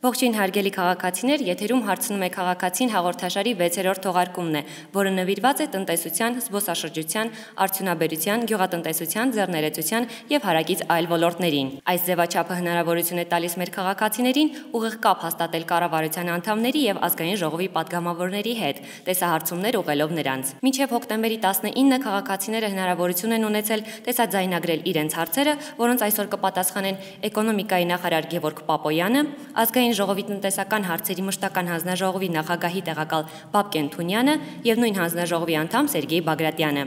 Ողջույն հարգելի քաղաքացիներ, եթերում հարցնում է քաղաքացին հաղորդաշարի 6-րդ թողարկումն է, որը նվիրված է տնտեսության, զբոսաշրջության, արդյունաբերության, գյուղատնտեսության, ձեռներեցության եւ հարակից այլ ոլորտներին։ Այս ձևաչափը հնարավորություն է տալիս մեր քաղաքացիներին ուղիղ կապ հաստատել կառավարության անդամների եւ ազգային ժողովի падգամավորների հետ, տեսահարցումներ ուղղելով նրանց։ Մինչեւ հոկտեմբերի 19-ը քաղաքացիները հնարավորություն են ունեցել տեսաձայնագրել իրենց հարցերը, որոնց այսօր կպատասխանեն էկոնոմիկայի նախարար Գևորգ Պապոյանը, ազգային ժողովի տնտեսական հարցերի մշտական հանձնաժողովի նախագահի տեղակալ Բաբկեն Թունյանը եւ նույն հանձնաժողովի անդամ Սերգեյ Բագրատյանը։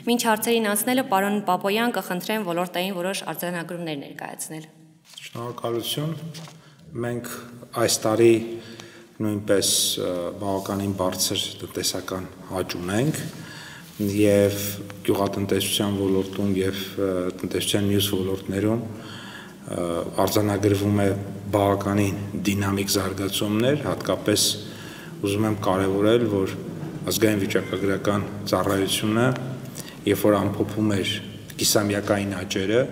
Մինչ հարցերին անցնելը պարոն Պապոյան կխնդրեմ ոլորտային որոշ արձանագրումներ ներկայացնել։ Շնորհակալություն։ Մենք այս տարի նույնպես բավականին բարձր տնտեսական աճ ունենք եւ գյուղատնտեսության ոլորտում եւ տնտեսության մյուս ոլորտներում արձանագրվում է բավականին դինամիկ զարգացումներ, հատկապես ուզում եմ կարևորել, որ ազգային վիճակագրական ծառայությունը, երբ որ ամփոփում էր կիսամյակային աճերը,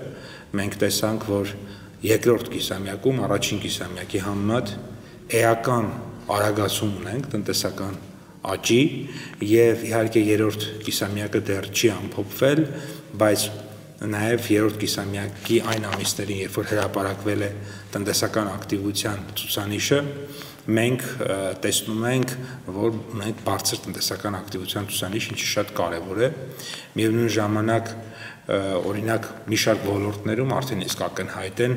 մենք տեսանք, որ երկրորդ կիսամյակում առաջին կիսամյակի համեմատ էական արագացում ունենք տնտեսական աճի եւ իհարկե երրորդ կիսամյակը դեռ չի ամփոփվել, բայց նաև երրորդ կիսամյակի այն ամիսներին, երբ որ հրապարակվել է տնտեսական ակտիվության ցուցանիշը, մենք տեսնում ենք, որ ունենք բարձր տնտեսական ակտիվության ցուցանիշ, ինչը շատ կարևոր է։ Միևնույն ժամանակ, օրինակ, մի շարք ոլորտներում արդեն իսկ ակնհայտ են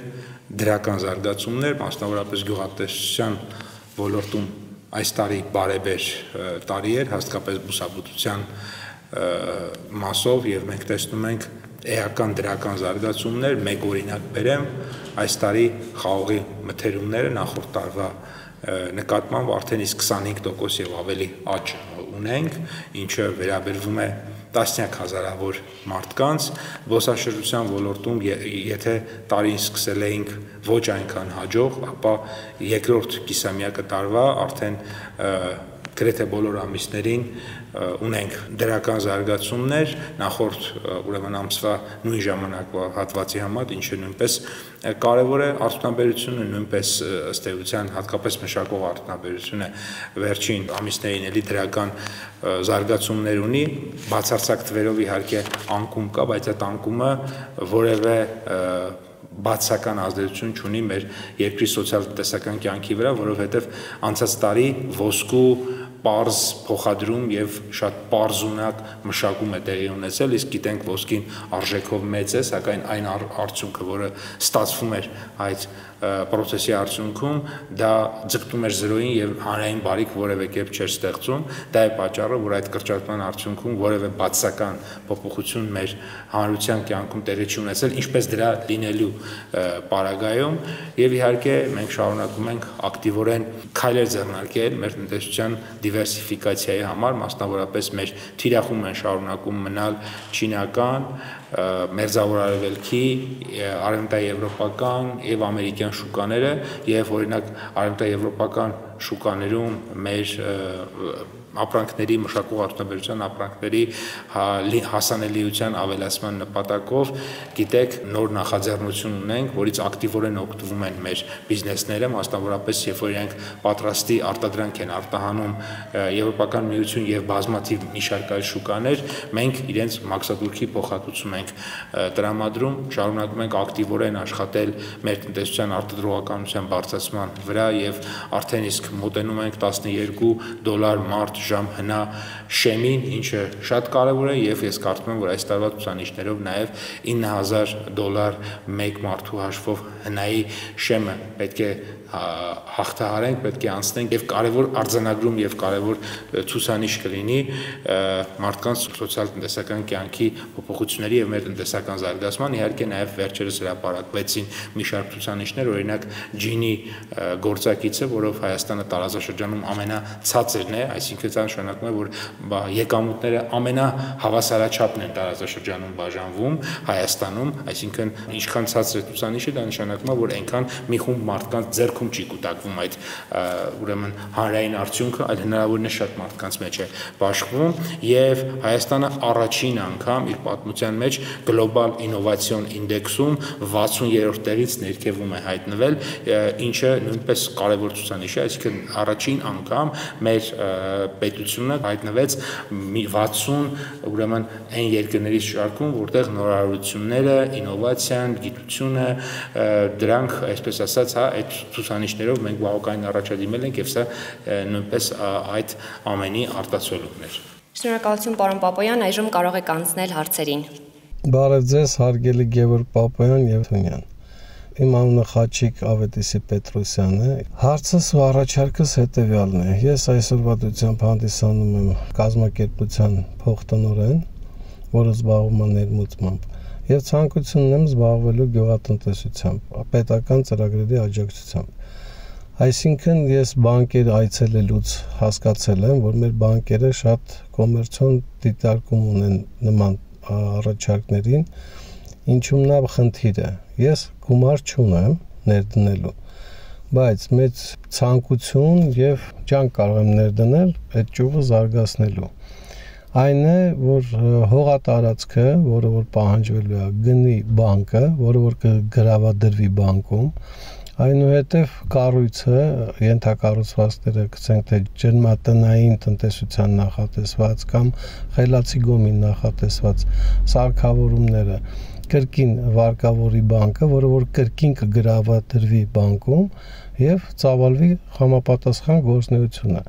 դրական զարգացումներ, մասնավորապես գյուղատնտեսության ոլորտում այս տարի բարեբեր տարի էր, հատկապես բուսաբուծության մասով, եւ մենք տեսնում ենք էական դրական զարգացումներ, մեկ օրինակ բերեմ, այս տարի խաղողի մթերումները նախորդ տարվա նկատմամբ արդեն իսկ 25% եւ ավելի աճ ունենք, ինչը վերաբերվում է տասնյակ հազարավոր մարդկանց, զբոսաշրջության ոլորտում, եթե տարին սկսել էինք ոչ այնքան հաջող, ապա երկրորդ կիսամյակը տարվա արդեն գրեթե բոլոր ամիսներին ունենք դրական զարգացումներ նախորդ ուրեմն ամսվա նույն ժամանակվա հատվածի համար, ինչը նույնպես կարևոր է, արդյունաբերությունը նույնպես ըստ էության հատկապես մշակող արդյունաբերությունը վերջին ամիսներին էլի դրական զարգացումներ ունի, բացարձակ թվերով իհարկե անկում կա, բայց այդ անկումը որևէ բացական ազդեցություն չունի մեր երկրի սոցիալ-տնտեսական կյանքի վրա, որովհետև անցած տարի ոսկու պարզ փոխադրում եւ շատ պարզունակ մշակում է տեղի ունեցել, իսկ գիտենք ոսկին արժեքով մեծ է, սակայն այն արդյունքը, որը ստացվում էր այդ պրոցեսի արդյունքում, դա ձգտում էր զրոյին եւ հանրային բարիք որևէ կերպ չէր ստեղծում, դա է պատճառը, որ այդ կրճատման արդյունքում որևէ բացական փոփոխություն մեր հանրության կյանքում տեղի չի ունեցել, ինչպես դրա լինելու պարագայում, եւ իհարկե մենք շարունակում ենք ակտիվորեն քայլեր ձեռնարկել մեր տնտեսության դիվերսիֆիկացիայի համար, մասնավորապես մեր թիրախում են շարունակում մնալ չինական, մերձավոր արևելքի, արևմտաեվրոպական եւ ամերիկյան շուկաները եւ օրինակ արևմտաեվրոպական շուկաներում մեր ապրանքների մշակող արդյունաբերության ապրանքների հասանելիության ավելացման նպատակով գիտեք նոր նախաձեռնություն ունենք, որից ակտիվորեն օգտվում են մեր բիզնեսները, մասնավորապես երբ որ իրենք պատրաստի արտադրանք են արտահանում Եվրոպական միություն եւ բազմաթիվ մի շարք այլ շուկաներ, մենք իրենց մաքսատուրքի փոխհատուցում ենք տրամադրում, շարունակում ենք ակտիվորեն աշխատել մեր տնտեսության արտադրողականության բարձրացման վրա եւ արդեն իսկ մոտենում ենք $12 մարտ ժամ հնա շեմին, ինչը շատ կարևոր է եւ ես կարծում եմ, որ այս տարվա ցուցանիշներով նաեւ $9,000 մեկ մարդու հաշվով հնայի շեմը պետք է հաղթահարենք, պետք է անցնենք եւ կարևոր արձանագրում եւ կարևոր ցուցանիշ կլինի մարդկանց սոցիալ-տնտեսական կյանքի փոփոխությունների եւ մեր տնտեսական զարգացման, իհարկե նաեւ վերջերս հրապարակվեցին մի շարք ցուցանիշներ, օրինակ ջինի գործակիցը, որով Հայաստանը տարածաշրջանում ամենացածերն է, այսինքն դա նշանակում է, որ եկամուտները ամենահավասարաչափն են տարածաշրջանում բաժանվում Հայաստանում, այսինքն ինչքան ցածր է ցուցանիշը, դա նշանակում է, որ այնքան մի խումբ մարդկանց ձեռքում չի կուտակվում այդ ուրեմն հանրային արդյունքը, այլ հնարավորինս շատ մարդկանց մեջ է բաշխվում, եւ Հայաստանը առաջին անգամ իր պատմության մեջ գլոբալ ինովացիոն ինդեքսում 60-րդ տեղից ներքևում է հայտնվել, ինչը նույնպես կարևոր ցուցանիշ է, այսինքն առաջին անգամ մեր պետությունը հայտնվեց 60 ուրեմն այն երկրներից շարքում, որտեղ նորարարությունները, ինովացիան, գիտությունը, դրանք, այսպես ասած, այդ ցուցանիշներով մենք բավականին առաջադիմել ենք եւ սա նույնպես այդ ամենի արտացոլումն էր։ Շնորհակալություն պարոն Պապոյան, այժմ կարող եք անցնել հարցերին։ Բարև ձեզ, հարգելի Գևորգ Պապոյան եւ Թունյան։ Իմ անունը Խաչիկ Ավետիսի Պետրոսյանն է։ Հարցս ու առաջարկս հետեւյալն է։ Ես այսօրվա դրությամբ հանդիսանում եմ կազմակերպության փոխտնօրեն, որը զբաղվում է ներմուծմամբ, եւ ցանկություն ունեմ զբաղվելու գյուղատնտեսությամբ, պետական ծրագրերի աջակցությամբ։ Այսինքն ես բանկեր այցելելուց հասկացել եմ, որ մեր բանկերը շատ կոմերցիոն դիտարկում ունեն նման առաջարկներին, ինչու՞մն է խնդիրը։ Ես գումար չունեմ ներդնելու, բայց մեծ ցանկություն եւ ջանք կարող եմ ներդնել այդ ճյուղը զարգացնելու։ Այն է, որ հողատարածքը, որը որ պահանջվելու է, գնի բանկը, որը որ կգրավադրվի բանկում, այնուհետև կառույցը, ենթակառուցվածքները, գցենք թե ջերմատնային տնտեսության նախատեսված կամ խելացի գոմի նախատեսված սարքավորումները կրկին վարկավորի բանկը, որը որ կրկին կգրավադրվի բանկում եւ ծավալվի համապատասխան գործունեությունը։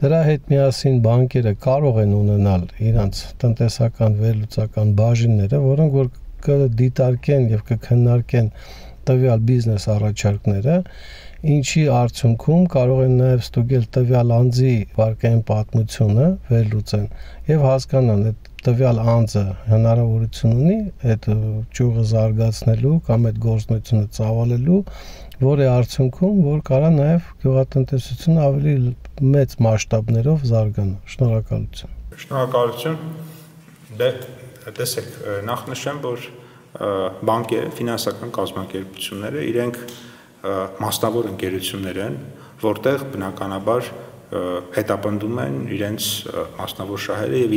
Դրա հետ միասին բանկերը կարող են ունենալ իրենց տնտեսական վերլուծական բաժինները, որոնք որ կդիտարկեն եւ կքննարկեն տվյալ բիզնես առաջարկները, ինչի արդյունքում կարող են նաև ստուգել տվյալ անձի վարկային պատմությունը, վերլուծեն եւ հասկանան այդ տվյալ անձը հնարավորություն ունի այդ ճյուղը զարգացնելու կամ այդ գործունեությունը ծավալելու, որի արդյունքում որ կարա նաև գյուղատնտեսությունը ավելի մեծ մասշտաբներով զարգանա։ Շնորհակալություն։ Շնորհակալություն։ Դե տեսեք, նախ նշեմ, որ բանկերը, ֆինանսական կազմակերպությունները իրենք մասնավոր ընկերություններ են, որտեղ բնականաբար հետապնդում են իրենց մասնավոր շահերը եւ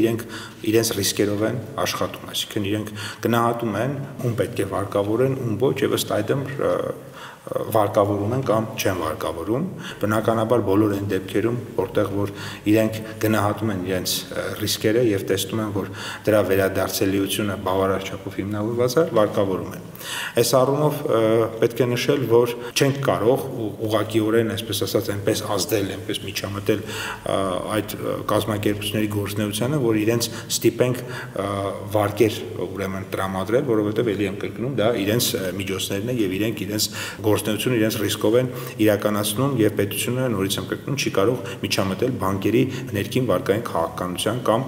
իրենց ռիսկերով են աշխատում, այսինքն իրենք գնահատում են ում պետք է վարկավորեն, ում ոչ եւ ըստ այդմ վարկավորում են կամ չեն վարկավորում, բնականաբար բոլոր այն դեպքերում, որտեղ որ իրենք գնահատում են իրենց ռիսկերը եւ տեսնում են, որ դրա վերադարձելիությունը բավարար չափով հիմնավորված է, վարկավորում են։ Այս առումով պետք է նշել, որ չենք կարող ուղղակիորեն, այսպես ասած, այնպես ազդել, այնպես միջամտել այդ կազմակերպությունների գործունեությանը, որ իրենց ստիպենք վարկեր ուրեմն տրամադրել, որովհետեւ ելի եմ կրկնում, դա իրենց միջոցներն է եւ իրենց գործունեությունը իրենց ռիսկով են իրականացնում եւ պետությունը նորից եմ կրկնում չի կարող միջամտել բանկերի ներքին վարկային քաղաքականության կամ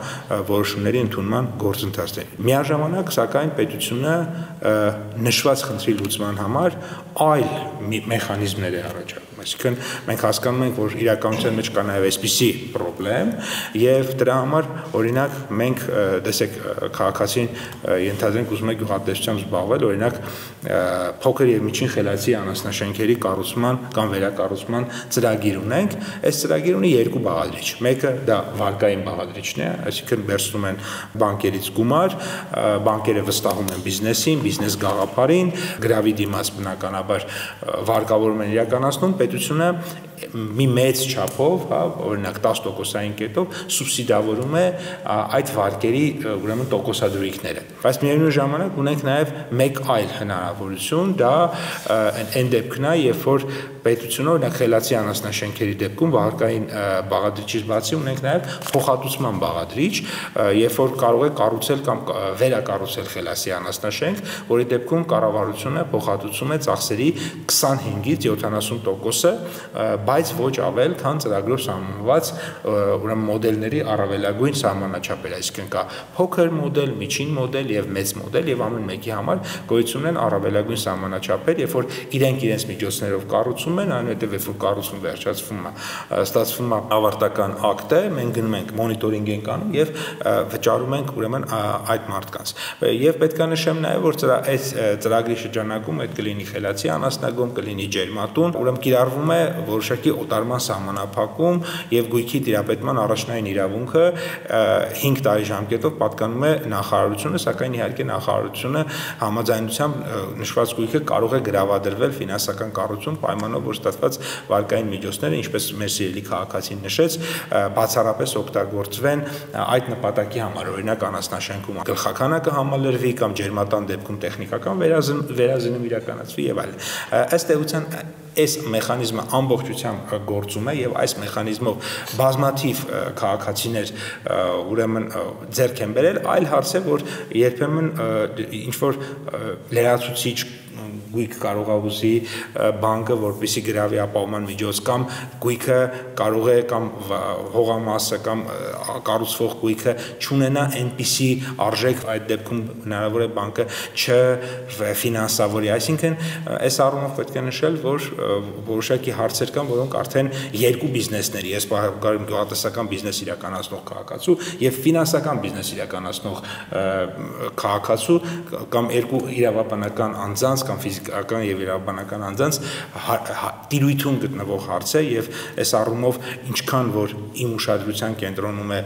որոշումների ընդունման գործընթացներին։ Միաժամանակ, սակայն պետությունը նշված խնդրի լուծման համար այլ մեխանիզմներ է առաջարկում։ Այսինքն մենք հասկանում ենք, որ իրականության մեջ կա նաև այսպիսի խնդրեմ եւ դրա համար օրինակ մենք տեսեք քաղաքացին ենթադրենք ուզում է գյուղատնտեսությամբ զբաղվել, օրինակ փոքր եւ միջին խելացի անասնաշենքերի կառուցման կամ վերակառուցման ծրագիր ունենք, այս ծրագիրը ունի երկու բաղադրիչ։ Մեկը դա վարկային բաղադրիչն է, այսինքն վերցնում են բանկերից գումար, բանկերը վստահում են բիզնեսին, բիզնես գաղափարին, գրավի դիմաց բնականաբար վարկավորում են իրականացնում, պետությունը մի մեծ չափով, հա, օրինակ 10%-ային կետով սուբսիդավորում է այդ վարկերի ուրեմն տոկոսադրույքները։ Բայց միևնույն ժամանակ ունենք նաև մեկ այլ հնարավորություն, դա այն դեպքն է, երբ որ պետությունը օրինակ խելացի անասնաշենքերի դեպքում վարկային բաղադրիչից բացի ունենք նաև փոխհատուցման բաղադրիչ, երբ որ կարող է կառուցել կամ վերակառուցել խելացի անասնաշենք, որի դեպքում կառավարությունը փոխհատուցում է ծախսերի 25-ից 70%-ը, բայց ոչ ավել, քան ծրագրով սահմանված ուրեմն մոդելների առավելագույն սահմանաչափերը, այսինքն կա փոքր մոդել, միջին մոդել եւ մեծ մոդել եւ ամեն մեկի համար գոյություն են առավելագույն սահմանաչափեր, երբ որ իրենք իրենց միջոցներով կառուցում են, այնուհետեւ երբ որ կառուցում վերջացվում է, ստացվում է ավարտական ակտը, մենք գնում ենք մոնիտորինգ ենք անում եւ վճարում ենք ուրեմն այդ մարդկանց։ Եվ պետք է նշեմ նաեւ, որ այս ծրագրի շրջանակում այդ կլինի խելացի անասնագում, կլինի ջերմատուն, ուրեմն կիրառվում է որոշակի օտարման սահմանափակում եւ գույքի տիրապետման առաջնային իրավունքը 5 տարի ժամկետով պատկանում է նախարարությունը, սակայն իհարկե նախարարությունը համաձայնությամբ նշված գույքը կարող է գրավադրվել ֆինանսական կառույցում պայմանով, որ ստացված վարկային միջոցները, ինչպես մեր սիրելի քաղաքացին նշեց, բացառապես օգտագործվեն այդ նպատակի համար, օրինակ անասնաշենքում գլխականը կհամալրվի կամ ջերմատան դեպքում տեխնիկական վերազինում իրականացվի եւ այլն։ Ըստ էության այս մեխանիզմը ամբողջությամբ գործում է եւ այս մեխանիզմով բազմաթիվ քաղաքացիներ ուրեմն ձեռք են բերել, այլ հարց է, որ երբեմն ինչ որ լրացուցիչ գույք կարող է ուզի բանկը, որպեսզի գրավի ապահովման միջոց կամ գույքը կարող է կամ հողամասը կամ կառուցվող գույքը չունենա այնպիսի արժեք, այդ դեպքում հնարավոր է բանկը չֆինանսավորի, այսինքն այս առումով պետք է նշել, որ որոշակի հարցեր կան, որոնք արդեն երկու բիզնեսների, ես բաղկարում գյուղատնտեսական բիզնես իրականացնող քաղաքացու եւ ֆինանսական բիզնես իրականացնող քաղաքացու կամ երկու իրավաբանական անձանց կամ ֆիզիկական եւ իրավաբանական անձանց տիրույթում գտնվող հարց է եւ այս առումով ինչքան որ իմ ուշադրության կենտրոնում է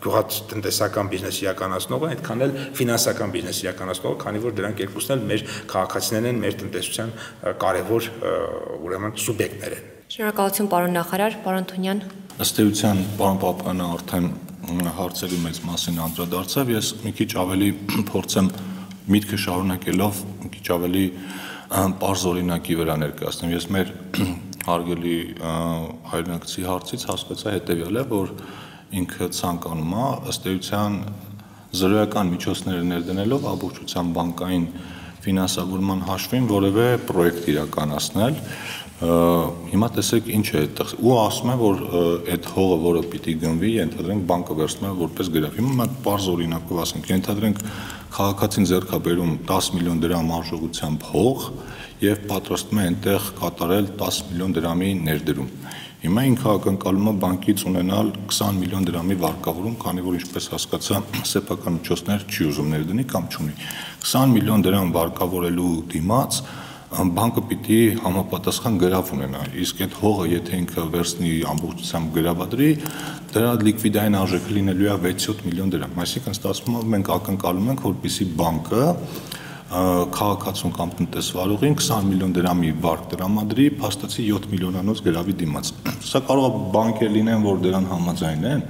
գյուղատնտեսական բիզնես իրականացնողը, այդքան էլ ֆինանսական բիզնես իրականացնողը, քանի որ դրանք երկուսն էլ մեր քաղաքացիներն են, մեր տնտեսության կարևոր ուրեմն սուբյեկտներ են։ Շնորհակալություն պարոն նախարար, պարոն Թունյան։ Ըստ էության պարոն Պապյանը արդեն հարցերի մեծ մասին անդրադարձավ, ես մի քիչ ավելի փորձեմ միտքը շարունակելով մի քիչ ավելի պարզ օրինակի վրա ներկայացնեմ։ Ես մեր հարգելի հայրենակցի հարցից հասկացա հետևյալը, որ ինքը ցանկանում է ըստ էության զրոյական միջոցներ ներդնելով ամբողջությամբ բանկային ֆինանսավորման հաշվին որևէ պրոյեկտ իրականացնել։ Հիմա տեսեք ինչ է այդտեղ ու ասում են որ այդ հողը որը պիտի գնվի ենթադրենք բանկը վերցնում է որպես գրավ հիմա մենք բարձ օրինակով ասենք ենթադրենք քաղաքացին ձեռք է բերում 10 միլիոն դրամ արժողությամբ հող եւ պատրաստում է այնտեղ կատարել 10 միլիոն դրամի ներդրում հիմա ինքը ակնկալում է բանկից ունենալ 20 միլիոն դրամի վարկավորում քանի որ ինչպես հասկացա սեփական միջոցներ չի ուզում ներդնի կամ չունի 20 միլիոն դրամ վարկավորելու դիմաց բանկը պիտի համապատասխան գրավ ունենա, իսկ այդ հողը եթե ինքը վերցնի ամբողջությամբ գրավադրի, դրա լիկվիդային արժեքը լինելու է 6-7 միլիոն դրամ, այսինքն ստացվում է մենք ակնկալում ենք, որպեսզի բանկը քաղաքացուն կամ տնտեսվարողին 20 միլիոն դրամի վարկ տրամադրի, փաստացի 7 միլիոնանոց գրավի դիմաց։ Սա կարող է բանկեր լինեն, որ դրան համաձայն են,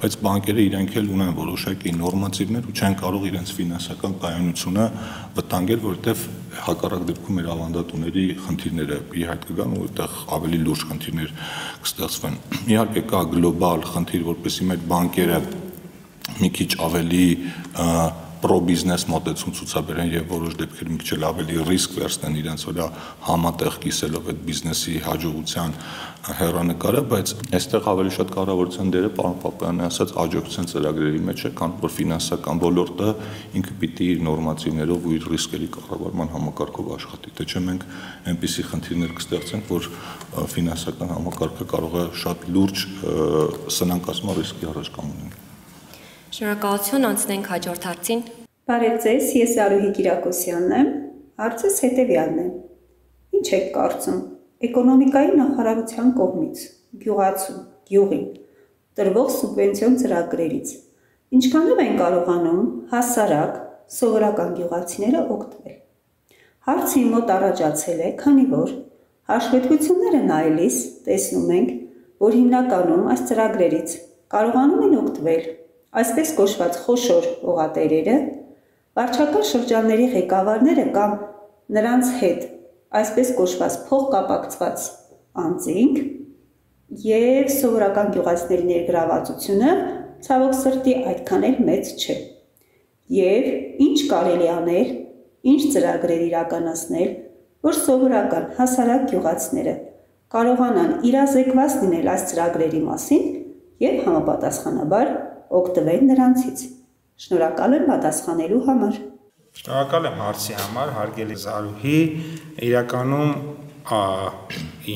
բայց բանկերը իրենք էլ ունեն որոշակի նորմատիվներ ու չեն կարող իրենց ֆինանսական կայունությունը վտանգել, որովհետև հակառակ դեպքում մեր ավանդատուների խնդիրները ի հայտ կգան ու այդտեղ ավելի լուրջ խնդիրներ կստեղծվեն։ Իհարկե կա գլոբալ խնդիր, որպեսզի մեր բանկերը մի քիչ ավելի պրո-բիզնես մոտեցում ցուցաբերեն եւ որոշ դեպքերում մի քիչ ավելի ռիսկ վերցնեն իրենց վրա համատեղ կիսելով այդ բիզնեսի հաջողության հեռանկարը, բայց այստեղ ավելի շատ կառավարության դերը պարոն Պապյանը ասաց աջակցության ծրագրերի մեջ է, քան որ ֆինանսական ոլորտը ինքը պիտի իր նորմատիվներով ու իր ռիսկերի կառավարման համակարգով աշխատի, թե չէ մենք այնպիսի խնդիրներ կստեղծենք, որ ֆինանսական համակարգը կարող է շատ լուրջ սնանկացման ռիսկի առաջ կանգնել։ Շնորհակալություն, անցնենք հաջորդ հարցին։ Բարև ձեզ, ես Արուհի Կիրակոսյանն եմ։ Հարցս հետևյալն է. Ինչ եք կարծում էկոնոմիկայի նախարարության կողմից գյուղացու, գյուղին տրվող սուբվենցիոն ծրագրերից ինչքանով են կարողանում հասարակ սովորական գյուղացիները օգտվել։ Հարցը իմ մոտ առաջացել է, քանի որ հաշվետվությունները նայելիս տեսնում ենք, որ հիմնականում այս ծրագրերից կարողանում են օգտվել այսպես կոչված խոշոր օղատերերը, վարչական շրջանների ղեկավարները կամ նրանց հետ այսպես կոչված փոխկապակցված անձինք եւ սովորական գյուղացիների ներգրավվածությունը ցավոք սրտի այդքան էլ մեծ չէ։ Եվ ինչ կարելի անել, ինչ ծրագրեր իրականացնել, որ սովորական հասարակ գյուղացիները կարողանան իրազեկված լինել այս ծրագրերի մասին և համապատասխանաբար օգտվել նրանցից։ Շնորհակալ եմ պատասխանելու համար։ Շնորհակալ եմ հարցի համար, հարգելի Զարուհի, իրականում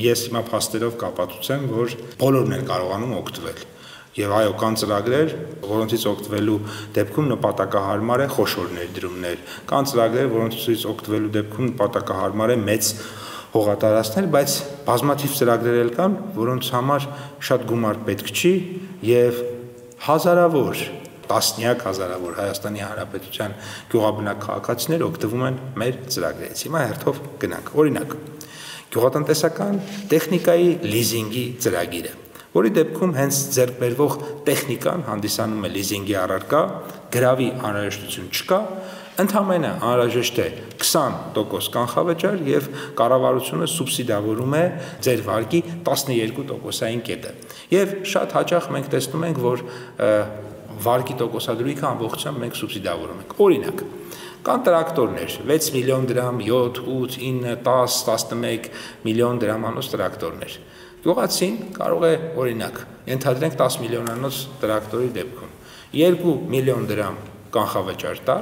ես հիմա փաստերով կապացուցեմ, որ բոլորն են կարողանում օգտվել։ Եվ այո, կան ծրագրեր, որոնցից օգտվելու դեպքում նպատակահարմար է խոշոր ներդրումներ, կան ծրագրեր, որոնցից օգտվելու դեպքում նպատակահարմար է մեծ հողատարածքներ, բայց բազմաթիվ ծրագրեր էլ կան, որոնց համար շատ գումար պետք չի եւ հազարավոր, տասնյակ հազարավոր Հայաստանի Հանրապետության գյուղաբնակ քաղաքացիներ օգտվում են մեր ծրագրերից։ Հիմա հերթով գնանք։ Օրինակ, գյուղատնտեսական տեխնիկայի լիզինգի ծրագիրը, որի դեպքում հենց ձեռք բերվող տեխնիկան հանդիսանում է լիզինգի առարկա, գրավի անհրաժեշտություն չկա, ընդամենը անհրաժեշտ է 20% կանխավճար եւ կառավարությունը սուբսիդավորում է ձեր վարկի 12%-ային կետը։ Եվ շատ հաճախ մենք տեսնում ենք, որ վարկի տոկոսադրույքը ամբողջությամբ մենք սուբսիդավորում ենք։ Օրինակ, կան տրակտորներ, 6 միլիոն դրամ, 7, 8, 9, 10, 11 միլիոն դրամանոց տրակտորներ։ Գյուղացին կարող է, օրինակ, ենթադրենք 10 միլիոնանոց տրակտորի դեպքում 2 միլիոն դրամ կանխավճար տա,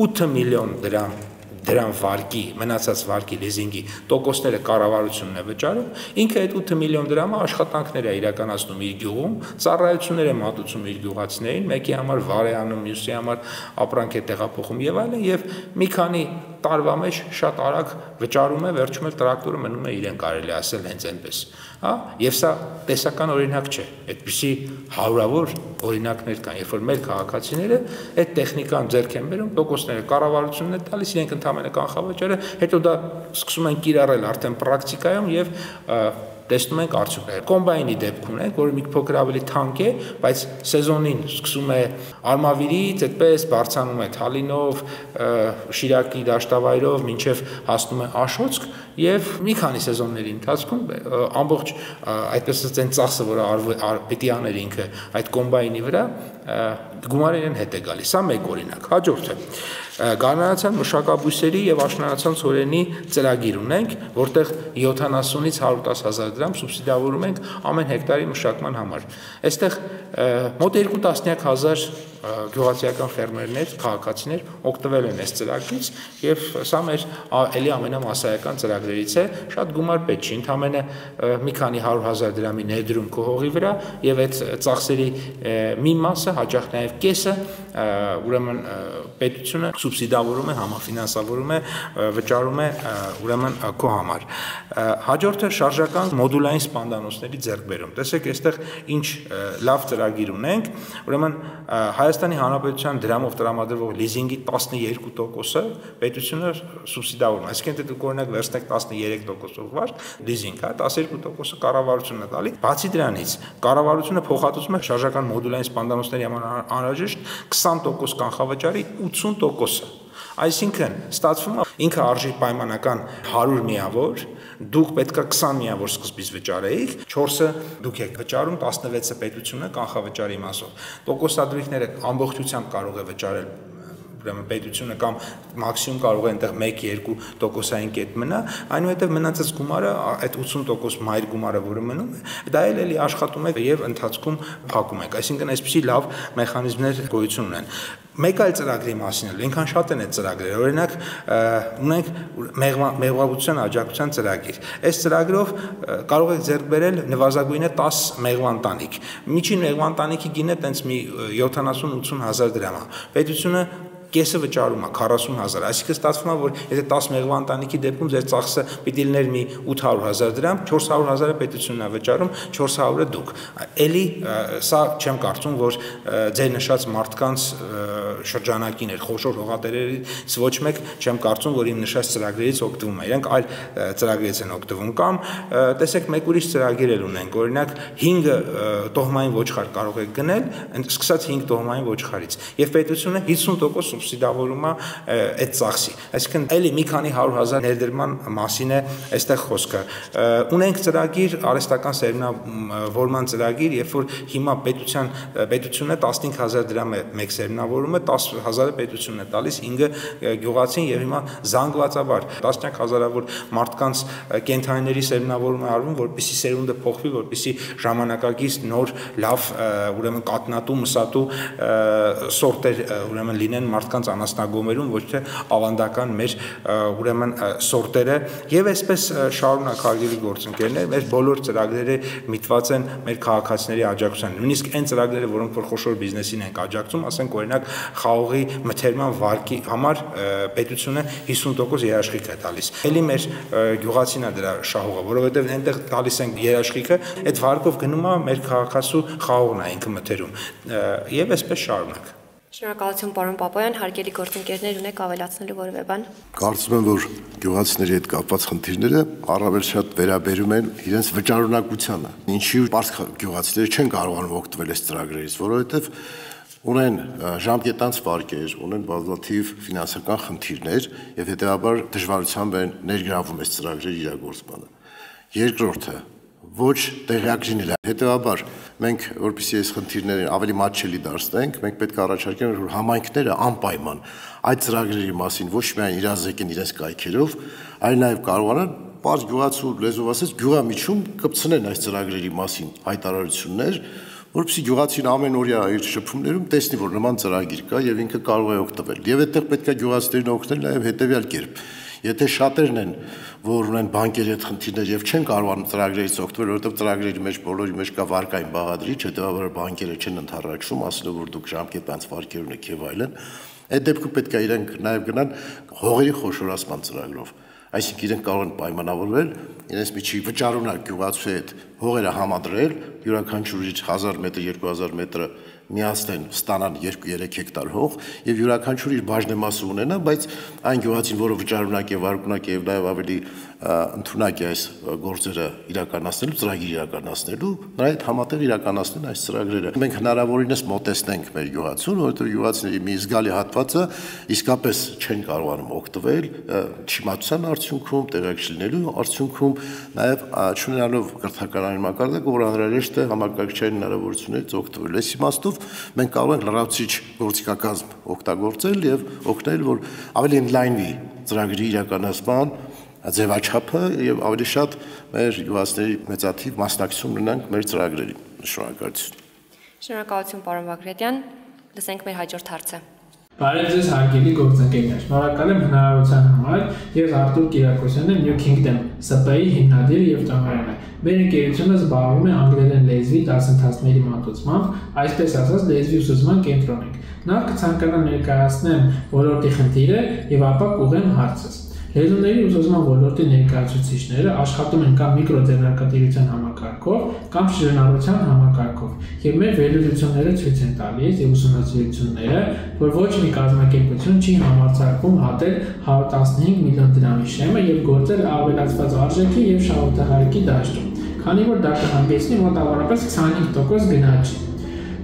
8 միլիոն դրամ վարկի, մնացած վարկի լիզինգի տոկոսները կառավարությունն է վճարում, ինքը այդ 8 միլիոն դրամը աշխատանքներ է իրականացնում իր գյուղում, ծառայություններ է մատուցում իր գյուղացիներին, մեկի համար վար է անում, մյուսի համար ապրանք է տեղափոխում եւ այլն, եւ մի քանի տարվա մեջ շատ արագ վճարում է, վերջում էլ տրակտորը մնում է իրեն, կարելի ասել հենց այնպես, հա, եւ սա տեսական օրինակ չէ, այդպիսի հարյուրավոր օրինակներ կան, երբ որ մեր քաղաքացիները այդ տեխնիկան ձեռք են բերում, տոկոսները կառավարությունն է տալիս, իրենք ընդհանրապես կանխավճարը, հետո դա սկսում են կիրառել արդեն պրակտիկայում եւ տեսնում ենք արդյունքները։ Կոմբայնի դեպք ունենք, որը մի փոքր ավելի թանկ է, բայց սեզոնին սկսում է Արմավիրից, այդպես բարձրանում է Թալինով, Շիրակի դաշտավայրով, մինչև հասնում է Աշոցք եւ մի քանի սեզոնների ընթացքում ամբողջ այդպես ասած այն ծախսը, որը պիտի աներ ինքը այդ կոմբայնի վրա, գումարն հետ է գալիս։ Սա մեկ օրինակ։ Հաջորդը գարնանացան մշակաբույսերի եւ աշնանացան ցորենի ծրագիր ունենք, որտեղ 70-ից 110 հազար դրամ սուբսիդավորում ենք ամեն հեկտարի մշակման համար։ Այստեղ մոտ 2 տասնյակ հազար գյուղացիական ֆերմերներ, քաղաքացիներ օգտվել են այս ծրագրից եւ սա մեր էլի ամենամասսայական ծրագրերից է, շատ գումար պետք չի, ընդամենը մի քանի 100,000 դրամի ներդրում քո հողի վրա եւ այդ ծախսերի մի մասը, հաճախ նաեւ կեսը, ուրեմն պետությունը սուբսիդավորում է, համաֆինանսավորում է, վճարում է ուրեմն քո համար։ Հաջորդը շարժական մոդուլային սպանդանոցների ձեռքբերում։ Տեսեք, այստեղ ինչ լավ ծրագիր ունենք, ուրեմն Հայաստանի Հանրապետության դրամով տրամադրվող լիզինգի 12%-ը պետությունը սուբսիդավորում է, այսինքն դուք օրինակ վերցնեք 13%-ով վարկ լիզինգ, հա, 12%-ը կառավարությունն է տալի։ Բացի դրանից, կառավարությունը փոխհատուցում է շարժական մոդուլային սպանդանոցների համար անհրաժեշտ 20% կանխավճարի 80%-ը։ Այսինքն, ստացվում է ինքը արժի պայմանական 100 միավոր, դուք պետքա 20 միավոր սկզբից վճարեիք, 4-ը դուք եք վճարում, 16-ը պետությունը կանխավճարի մասով։ Տոկոսադրույքները ամբողջությամբ կարող է վճարել ուրեմն պետությունը կամ մաքսիմում կարող է այնտեղ 1-2%-ային կետ մնա, այնուհետև մնացած գումարը, այդ 80% մայր գումարը, որը մնում է, դա էլի աշխատում է եւ ընթացքում փակում եք։ Այսինքն այսպիսի լավ մեխանիզմներ գոյություն ունեն։ Մեկ այլ ծրագրի մասին էլ այնքան շատ են այդ ծրագրերը, օրինակ ունենք մեղվաբուծության աջակցության ծրագիր։ Այս ծրագրով կարող եք ձեռք բերել նվազագույնը 10 մեղվանտանիք։ Միջին մեղվանտանիքի գինը տենց մի 70-80 հազար դրամ է։ Պետությունը կեսը վճարում է 40,000, այսինքն ստացվում է, որ եթե 10 մեղվանտանիքի դեպքում ձեր ծախսը պիտի լիներ մի 800,000 դրամ, 400,000-ը պետությունն է վճարում, 400-ը դուք։ Էլի սա չեմ կարծում, որ ձեր նշած մարդկանց շրջանակին էր, խոշոր հողատերերից ոչ մեկ չեմ կարծում, որ իմ նշած ծրագրերից օգտվում է, իրենք այլ ծրագրերից են օգտվում, կամ տեսեք մեկ ուրիշ ծրագիր էլ ունենք, օրինակ 5 տոհմային ոչխար կարող եք գնել, սկսած 5 տոհմային ոչխարից, եւ պետությունը 50% սուբսիդավորումը այդ ծախսի։ Այսինքն էլի մի քանի 100,000 ներդրման մասին է այստեղ խոսքը։ Ունենք ծրագիր, արհեստական սերմնավորման ծրագիր, երբ որ հիմա պետությունը 15,000 դրամ է մեկ սերմնավորումը, 10,000-ը պետությունն է տալիս, 5-ը գյուղացին եւ հիմա զանգվածաբար տասնյակ հազարավոր մարդկանց կենթանիների սերմնավորում է արվում, որպեսզի սերունդը փոխվի, որպեսզի ժամանակակից նոր լավ ուրեմն կատնատու, մսատու սորտեր ուրեմն լինեն մարդկանց անասնագոմերում, ոչ թե ավանդական մեր ուրեմն սորտերը եւ այսպես շարունակ հարգելի գործընկերներ, մեր բոլոր ծրագրերը միտված են մեր քաղաքացիների աջակցության։ Նույնիսկ այն ծրագրերը, որոնք որ խոշոր բիզնեսին են աջակցում, ասենք օրինակ խաղողի մթերման վարկի համար պետությունը 50% երաշխիք է տալիս։ Էլի մեր գյուղացին է դրա շահողը, որովհետեւ այնտեղ տալիս են երաշխիքը, այդ վարկով գնում է մեր քաղաքացու խաղողն է ինքը մթերում եւ այսպես շարունակ։ Շնորհակալություն պարոն Պապոյան, հարգելի գործընկերներ, ունեք ավելացնելու որևէ բան։ Կարծում եմ, որ գյուղացիների հետ կապված խնդիրները առավել շատ վերաբերում են իրենց վճարունակությանը։ Ինչի պարզ գյուղացիները չեն կարողանում օգտվել այս ծրագրերից, որովհետև ունեն ժամկետանց վարկեր, ունեն բազմաթիվ ֆինանսական խնդիրներ եւ հետեւաբար դժվարությամբ են ներգրավում այս ծրագրերի իրագործմանը։ Երկրորդը ոչ տեղյակ լինելը։ Հետևաբար մենք որպեսզի այս խնդիրներին ավելի մատչելի դարձնենք, մենք պետք է առաջարկենք, որ համայնքները անպայման այդ ծրագրերի մասին ոչ միայն իրազեկեն իրենց կայքերով, այլ նաև կարողանան պարզ գյուղացու լեզվով ասած գյուղամիջում կպցնեն այս ծրագրերի մասին հայտարարություններ, որպեսզի գյուղացին ամենօրյա իր շփումներում տեսնի, որ նման ծրագիր կա եւ ինքը կարող է օգտվել։ Եվ այդտեղ պետք է գյուղացիներին օգնել նաև հետեւյալ կերպ։ Եթե շատերն են, որ ունեն բանկերի հետ խնդիրներ եւ չեն կարողանում ծրագրերից օգտվել, որովհետեւ ծրագրերի մեջ բոլորի մեջ կա վարկային բաղադրիչ, հետեւաբար բանկերը չեն ընդհանրացում, ասելով որ դուք ժամկետանց վարկեր ունեք եւ այլն, այդ դեպքում պետք է իրենք նաեւ գնան հողերի խոշորացման ծրագրով, այսինքն իրենք կարող են պայմանավորվել իրենց միջի վճարունակ գյուղացու հետ հողերը համադրել, յուրաքանչյուր 1000 մետր, 2000 մետրը միացնեն, ստանան 2-3 հեկտար հող եւ յուրաքանչյուր իր բաժնեմասը ունենա, բայց այն գյուղացին, որը վճարունակ է, վարկունակ է եւ նաեւ ավելի ընդունակ է այս գործերը իրականացնելու, ծրագիր իրականացնելու, նրա հետ համատեղ իրականացնեն այս ծրագրերը։ Մենք հնարավորինս մոտեցնենք մեր գյուղացուն, որովհետեւ գյուղացիների մի զգալի հատվածը իսկապես չեն կարողանում օգտվել չիմացության արդյունքում, տեղյակ չլինելու արդյունքում, նաեւ չունենալով կրթական մակարդակ, որ անհրաժեշտ է համակարգչային հնարավորություններից օգտվել։ Այս իմաստով մենք կարող ենք լրացուցիչ գործիքակազմ օգտագործել եւ օգնել, որ ավելի ընդլայնվի ծրագրի իրականացման ձևաչափը եւ ավելի շատ մեր գյուղացիների մեծաթիվ մասնակցություն ունենանք մեր ծրագրերին։ Շնորհակալություն։ Շնորհակալություն պարոն Բագրատյան։ Լսենք մեր հաջորդ հարցը։ Բարև ձեզ հարգելի գործընկերներ, շնորհակալ եմ հնարավորության համար։ Ես Արտուր Կիրակոսյանն եմ, New Kingdom ՍՊ-ի հիմնադիրը եւ տնօրենը։ Մեր ընկերությունը զբաղվում է անգլերեն լեզվի դասընթացների մատուցմամբ, այսպես ասած լեզվի ուսուցման կենտրոն ենք։ Նախ կցանկանամ ներկայացնեմ ոլորտի խնդիրը եւ ապա կուղեմ հարցս։ Լեզուների ուսուցման ոլորտի ներկայացուցիչները աշխատում են կամ միկրոձեռնարկատիրության համակարգով, կամ շրջանառության համակարգով, եւ մեր վերլուծությունները ցույց են տալիս եւ ուսումնասիրությունները, որ ոչ մի կազմակերպություն չի համարձակվում հատել 115 միլիոն դրամի շեմը եւ գործել ավելացված արժեքի եւ շահութահարքի դաշտում, քանի որ դա կհանգեցնի մոտավորապես 25% գնաճի։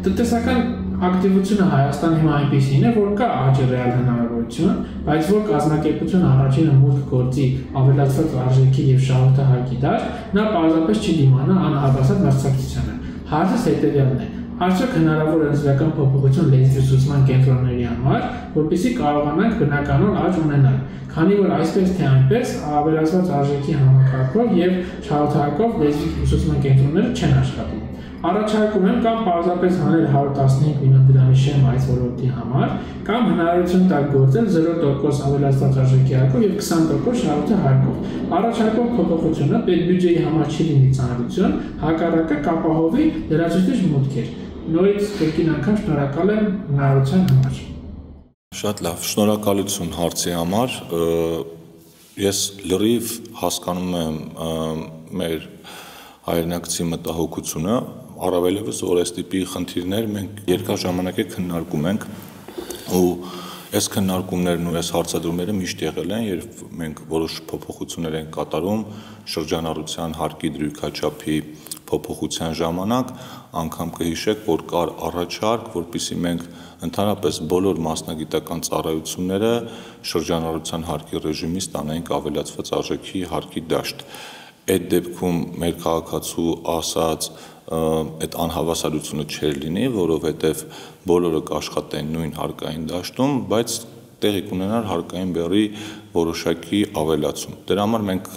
Տնտեսական ակտիվությունը Հայաստանի հիմա այնպիսին է, որ կա աճի ռեալ հնարավորություն, բայց որ կազմակերպությունը առաջինը մուտք գործի ավելացված արժեքի եւ շահութահարքի դաշտ, նա պարզապես չի դիմանա անհավասար մրցակցությանը։ Հարցս հետեւյալն է. արդյոք հնարավոր է լեզվական փոփոխություն լեզվի ուսուցման կենտրոնների համար, որպեսզի կարողանանք բնականon աճ ունենալ, քանի որ այսպես թե այնպես ավելացված արժեքի համակարգով եւ շահութահարքով լեզվի ուսուցման կենտրոնները չեն աշխատում։ Առաջարկում եմ կամ պարզապես հանել 115 միլիոն դրամի շեմ այս ոլորտի համար, կամ հնարավորություն տալ գործել 0% ավելացված արժեքի հարկով եւ 20% շահութահարքով։ Առաջարկող փոփոխությունը պետբյուջեի համար չի լինի ծանրություն, հակառակը կապահովի լրացուցիչ մուտքեր։ Նորից կրկին անգամ շնորհակալ եմ հնարավորության համար։ Շատ լավ, շնորհակալություն հարցի համար։ Ես լրիվ հասկանում եմ մեր հայրենակցի մտահոգությունը, առավելևս որ այս տիպի խնդիրներ մենք երկար ժամանակ է քննարկում ենք ու Այս քննարկումներն ու այս հարցադրումները միշտ եղել են, երբ մենք որոշ փոփոխություններ ենք կատարում շրջանառության հարկի դրույքաչափի փոփոխության ժամանակ, անգամ կհիշեք, որ կար առաջարկ, որպեսզի մենք ընդհանրապես բոլոր մասնագիտական ծառայությունները շրջանառության հարկի ռեժիմից տանենք ավելացված արժեքի հարկի դաշտ։ Այդ դեպքում մեր քաղաքացու ասած այդ անհավասարությունը չէր լինի, որովհետև բոլորը կաշխատեն նույն հարկային դաշտում, բայց տեղի կունենար հարկային բեռի որոշակի ավելացում։ Դրա համար մենք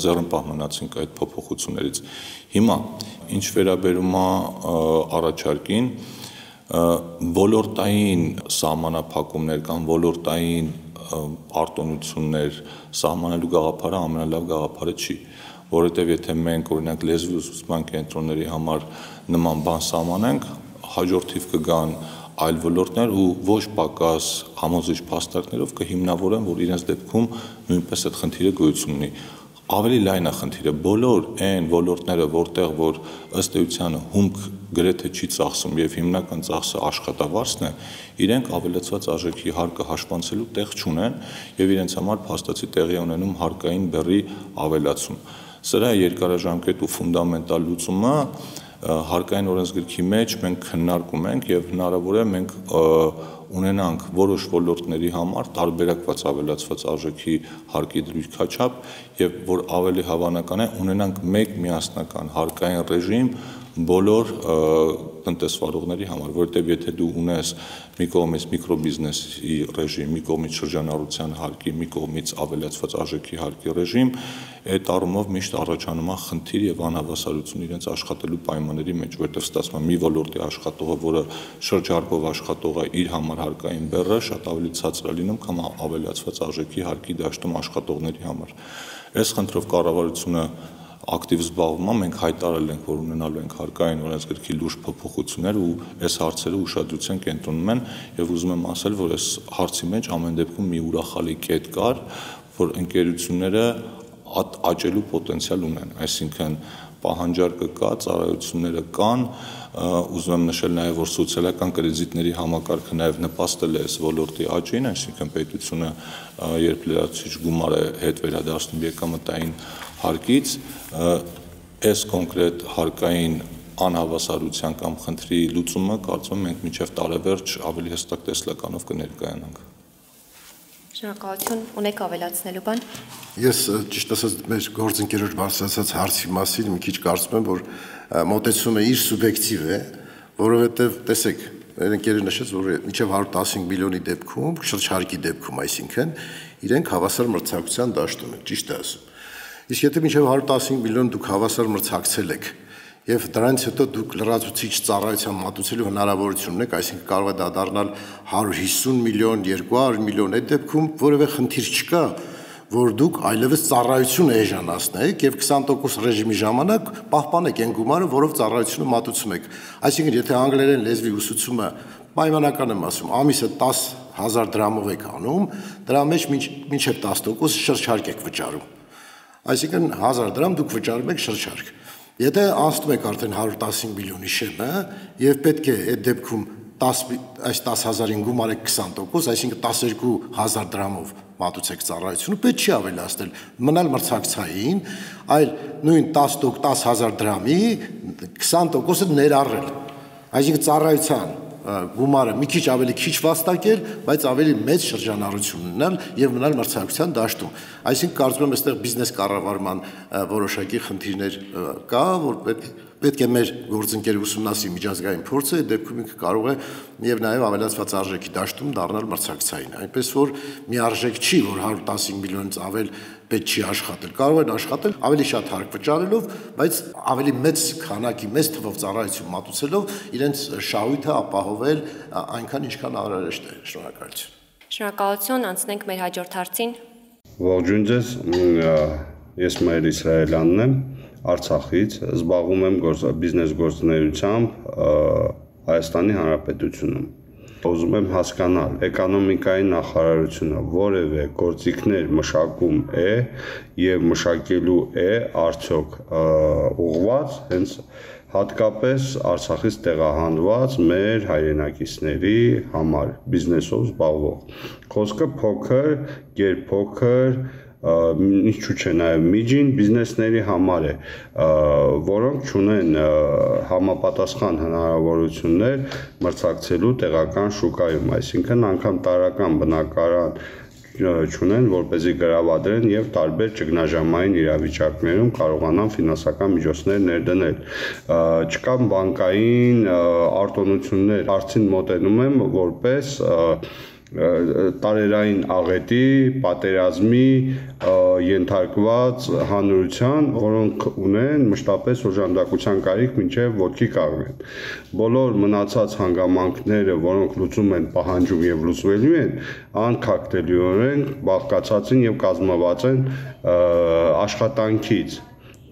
ձեռնպահ մնացինք այդ փոփոխություններից։ Հիմա ինչ վերաբերում է առաջարկին, ոլորտային սահմանափակումներ կամ ոլորտային արտոնություններ սահմանելու գաղափարը ամենալավ գաղափարը չի, որովհետև եթե մենք օրինակ լեզվի ուսուցման կենտրոնների համար նման բան սահմանենք, հաջորդիվ կգան այլ ոլորտներ ու ոչ պակաս համոզիչ փաստարկներով կհիմնավորեն, որ իրենց դեպքում նույնպես այդ խնդիրը գոյություն ունի։ Ավելի լայն է խնդիրը, բոլոր այն ոլորտները, որտեղ որ ըստ էության հումք գրեթե չի ծախսում եւ հիմնական ծախսը աշխատավարձն է, իրենք ավելացված արժեքի հարկը հաշվանցելու տեղ չունեն եւ իրենց համար փաստացի տեղի ունենում հարկային բեռի ավելացում։ Սրա երկարաժամկետ ու ֆունդամենտալ լուծումը հարկային օրենսգրքի մեջ մենք քննարկում ենք եւ հնարավոր է մենք ունենանք որոշ ոլորտների համար տարբերակված ավելացված արժեքի հարկի դրույքաչափ եւ որ ավելի հավանական է ունենանք մեկ միասնական հարկային ռեժիմ բոլոր տնտեսվարողների համար, որովհետև եթե դու ունես մի կողմից միկրոբիզնեսի ռեժիմ, մի կողմից շրջանառության հարկի, մի կողմից ավելացված արժեքի հարկի ռեժիմ, այդ առումով միշտ առաջանում է խնդիր եւ անհավասարություն իրենց աշխատելու պայմանների մեջ, որովհետև ստացվում է մի ոլորտի աշխատողը, որը շրջարկով աշխատող է, իր համար հարկային բեռը շատ ավելի ցածր է լինում, քան ավելացված արժեքի հարկի դաշտում աշխատողների համար։ Այս խնդրով կառավարությունը ակտիվ զբաղվում է, մենք հայտարարել ենք, որ ունենալու ենք հարկային օրենսգրքի լուրջ փոփոխություններ ու այս հարցերը ուշադրության կենտրոնում են եւ ուզում եմ ասել, որ այս հարցի մեջ ամեն դեպքում մի ուրախալի կետ կար, որ ընկերությունները աճելու պոտենցիալ ունեն, այսինքն պահանջարկը կա, ծառայությունները կան, ուզում եմ նշել նաև, որ սոցիալական կրեդիտների համակարգը նաև նպաստել է այս ոլորտի աճին, այսինքն պետությունը երբ լրացուցիչ գումար է հետ վերադարձնում եկամտային հարկից, այս կոնկրետ հարկային անհավասարության կամ խնդրի լուծումը կարծում եմ մենք մինչև տարեվերջ ավելի հստակ տեսլականով կներկայանանք։ Շնորհակալություն, ունեք ավելացնելու բան։ Ես ճիշտ ասած մեր գործընկերոջ բարձրացած հարցի մասին մի քիչ կարծում եմ, որ մոտեցումը իր սուբյեկտիվ է, որովհետև տեսեք, ընկերը նշեց, որ մինչև 115 միլիոնի դեպքում, շրջհարկի դեպքում, այսինքն իրենք հավասար մրցակցության դաշտում են, ճիշտ է ասում։ Իսկ եթե մինչև 115 միլիոն դուք հավասար մրցակցել եք եւ դրանից հետո դուք լրացուցիչ ծառայության մատուցելու հնարավորություն ունեք, այսինքն կարող է դա դառնալ 150 միլիոն, 200 միլիոն, այդ դեպքում որևէ խնդիր չկա, որ դուք այլևս ծառայությունը էժանացնեք եւ 20% ռեժիմի ժամանակ պահպանեք այն գումարը, որով ծառայությունը մատուցում եք։ Այսինքն եթե անգլերեն լեզվի ուսուցումը պայմանական եմ ասում, ամիսը 10,000 դրամով եք անում, դրա մեջ մինչև 10% շրջարկ եք վճարում։ Այսինքն 1000 դրամ դուք վճարում եք շրջարկ։ Եթե անցնում եք արդեն 115 միլիոնի շեմը եւ պետք է այդ դեպքում այս 10,000-ին գումարեք 20%, այսինքն 12,000 դրամով մատուցեք ծառայությունը, պետք չի ավելացնել, մնալ մրցակցային, այլ նույն 10,000 դրամի 20%-ը ներառել։ Այսինքն ծառայության գումարը մի քիչ ավելի քիչ վաստակել, բայց ավելի մեծ շրջանառություն ունենալ եւ մնալ մրցակցության դաշտում։ Այսինքն կարծում եմ այստեղ բիզնես կառավարման որոշակի խնդիրներ կա, որ պետք է մեր գործընկերը ուսումնասիրի միջազգային փորձը, այդ դեպքում ինքը կարող է եւ նաեւ ավելացված արժեքի դաշտում դառնալ մրցակցային։ Այնպես որ մի արժեք չի, որ 115 միլիոնից ավել պետք չի աշխատել, կարող են աշխատել ավելի շատ հարկ վճարելով, բայց ավելի մեծ քանակի, մեծ թվով ծառայություն մատուցելով իրենց շահույթը ապահովել այնքան ինչքան անհրաժեշտ է։ Շնորհակալություն։ Շնորհակալություն, անցնենք մեր հաջորդ հարցին։ Ողջույն ձեզ, ես Մայր Իսրայելյանն եմ, Արցախից, զբաղվում եմ բիզնես գործունեությամբ Հայաստանի Հանրապետությունում։ Ուզում եմ հասկանալ, էկոնոմիկայի նախարարությունը որևէ գործիքներ մշակում է եւ մշակելու է արդյոք ուղղված հենց հատկապես Արցախից տեղահանված մեր հայրենակիցների համար բիզնեսով զբաղվող։ Խոսքը փոքր, գերփոքր, ինչու՞ չէ նաև միջին բիզնեսների համար է, որոնք ունեն համապատասխան հնարավորություններ մրցակցելու տեղական շուկայում, այսինքն անգամ տարրական բնակարան չունեն, որպեսզի գրավադրեն եւ տարբեր ճգնաժամային իրավիճակներում կարողանան ֆինանսական միջոցներ ներդնել։ Չկան բանկային արտոնություններ, արդեն մոտենում եմ որպես տարերային աղետի, պատերազմի ենթարկված հանրության, որոնք ունեն մշտապես օժանդակության կարիք մինչև ոտքի կանգնեն։ Բոլոր մնացած հանգամանքները, որոնք լուծում են պահանջում եւ լուծվելու են, անքակտելիորեն բաղկացած են եւ կազմված են աշխատանքից։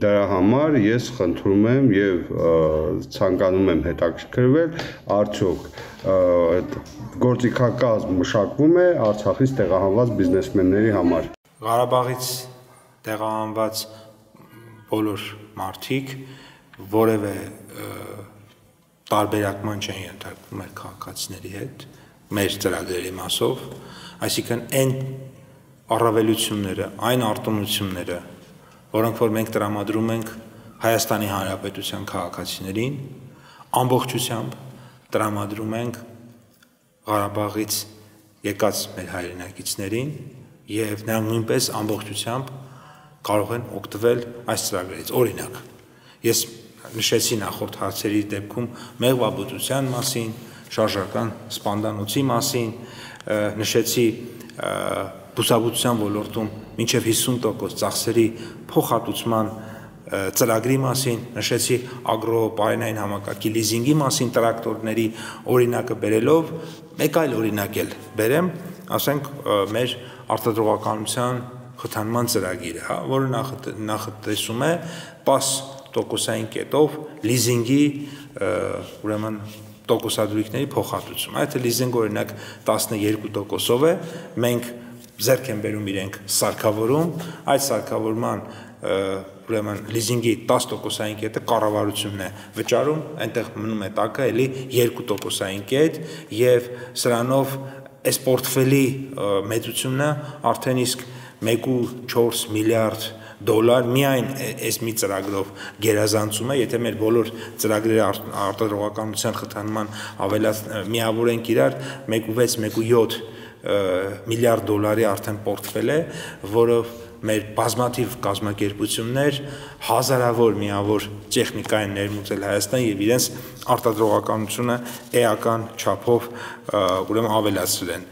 Դրա համար ես խնդրում եմ եւ ցանկանում եմ հետաքրքրվել, արդյոք գործիքակազմ մշակվում է Արցախից տեղահանված բիզնեսմենների համար։ Ղարաբաղից տեղահանված բոլոր մարդիկ որևէ տարբերակման չեն ենթարկվում մեր քաղաքացիների հետ, մեր ծրագրերի մասով, այսինքն այն առավելությունները, այն արտոնությունները, որոնք որ մենք տրամադրում ենք Հայաստանի Հանրապետության քաղաքացիներին, ամբողջությամբ տրամադրում ենք Ղարաբաղից եկած մեր հայրենակիցներին եւ նրանք նույնպես ամբողջությամբ կարող են օգտվել այս ծրագրերից։ Օրինակ, ես նշեցի նախորդ հարցերի դեպքում մեղվաբուծության մասին, շարժական սպանդանոցի մասին, նշեցի բուսաբուծության ոլորտում մինչև 50% ծախսերի փոխհատուցման ծրագրի մասին, նշեցի ագրոպարենային համակարգի լիզինգի մասին տրակտորների օրինակը բերելով, մեկ այլ օրինակ էլ բերեմ, ասենք մեր արտադրողականության խթանման ծրագիրը, որը նախատեսում է 10%-ային կետով լիզինգի ուրեմն տոկոսադրույքների փոխհատուցում։ Այդ լիզինգ օրինակ 12%-ով է, մենք ձեռք են բերում իրենք սարքավորում, այդ սարքավորման ուրեմն լիզինգի 10%-ային կետը կառավարությունն է վճարում, այնտեղ մնում է տակը էլի 2%-ային կետ եւ սրանով այս պորտֆելի մեծությունը արդեն իսկ 1.4 միլիարդ դոլար միայն այս մի ծրագրով գերազանցում է, եթե մեր բոլոր ծրագրերը արտադրողականության խթանման միավորենք իրար 1.6-1.7 միլիարդ դոլարի արդեն պորտֆել է, որով մեր բազմաթիվ կազմակերպություններ հազարավոր միավոր տեխնիկա են ներմուծել Հայաստան եւ իրենց արտադրողականությունը էական չափով ուրեմն ավելացրել են։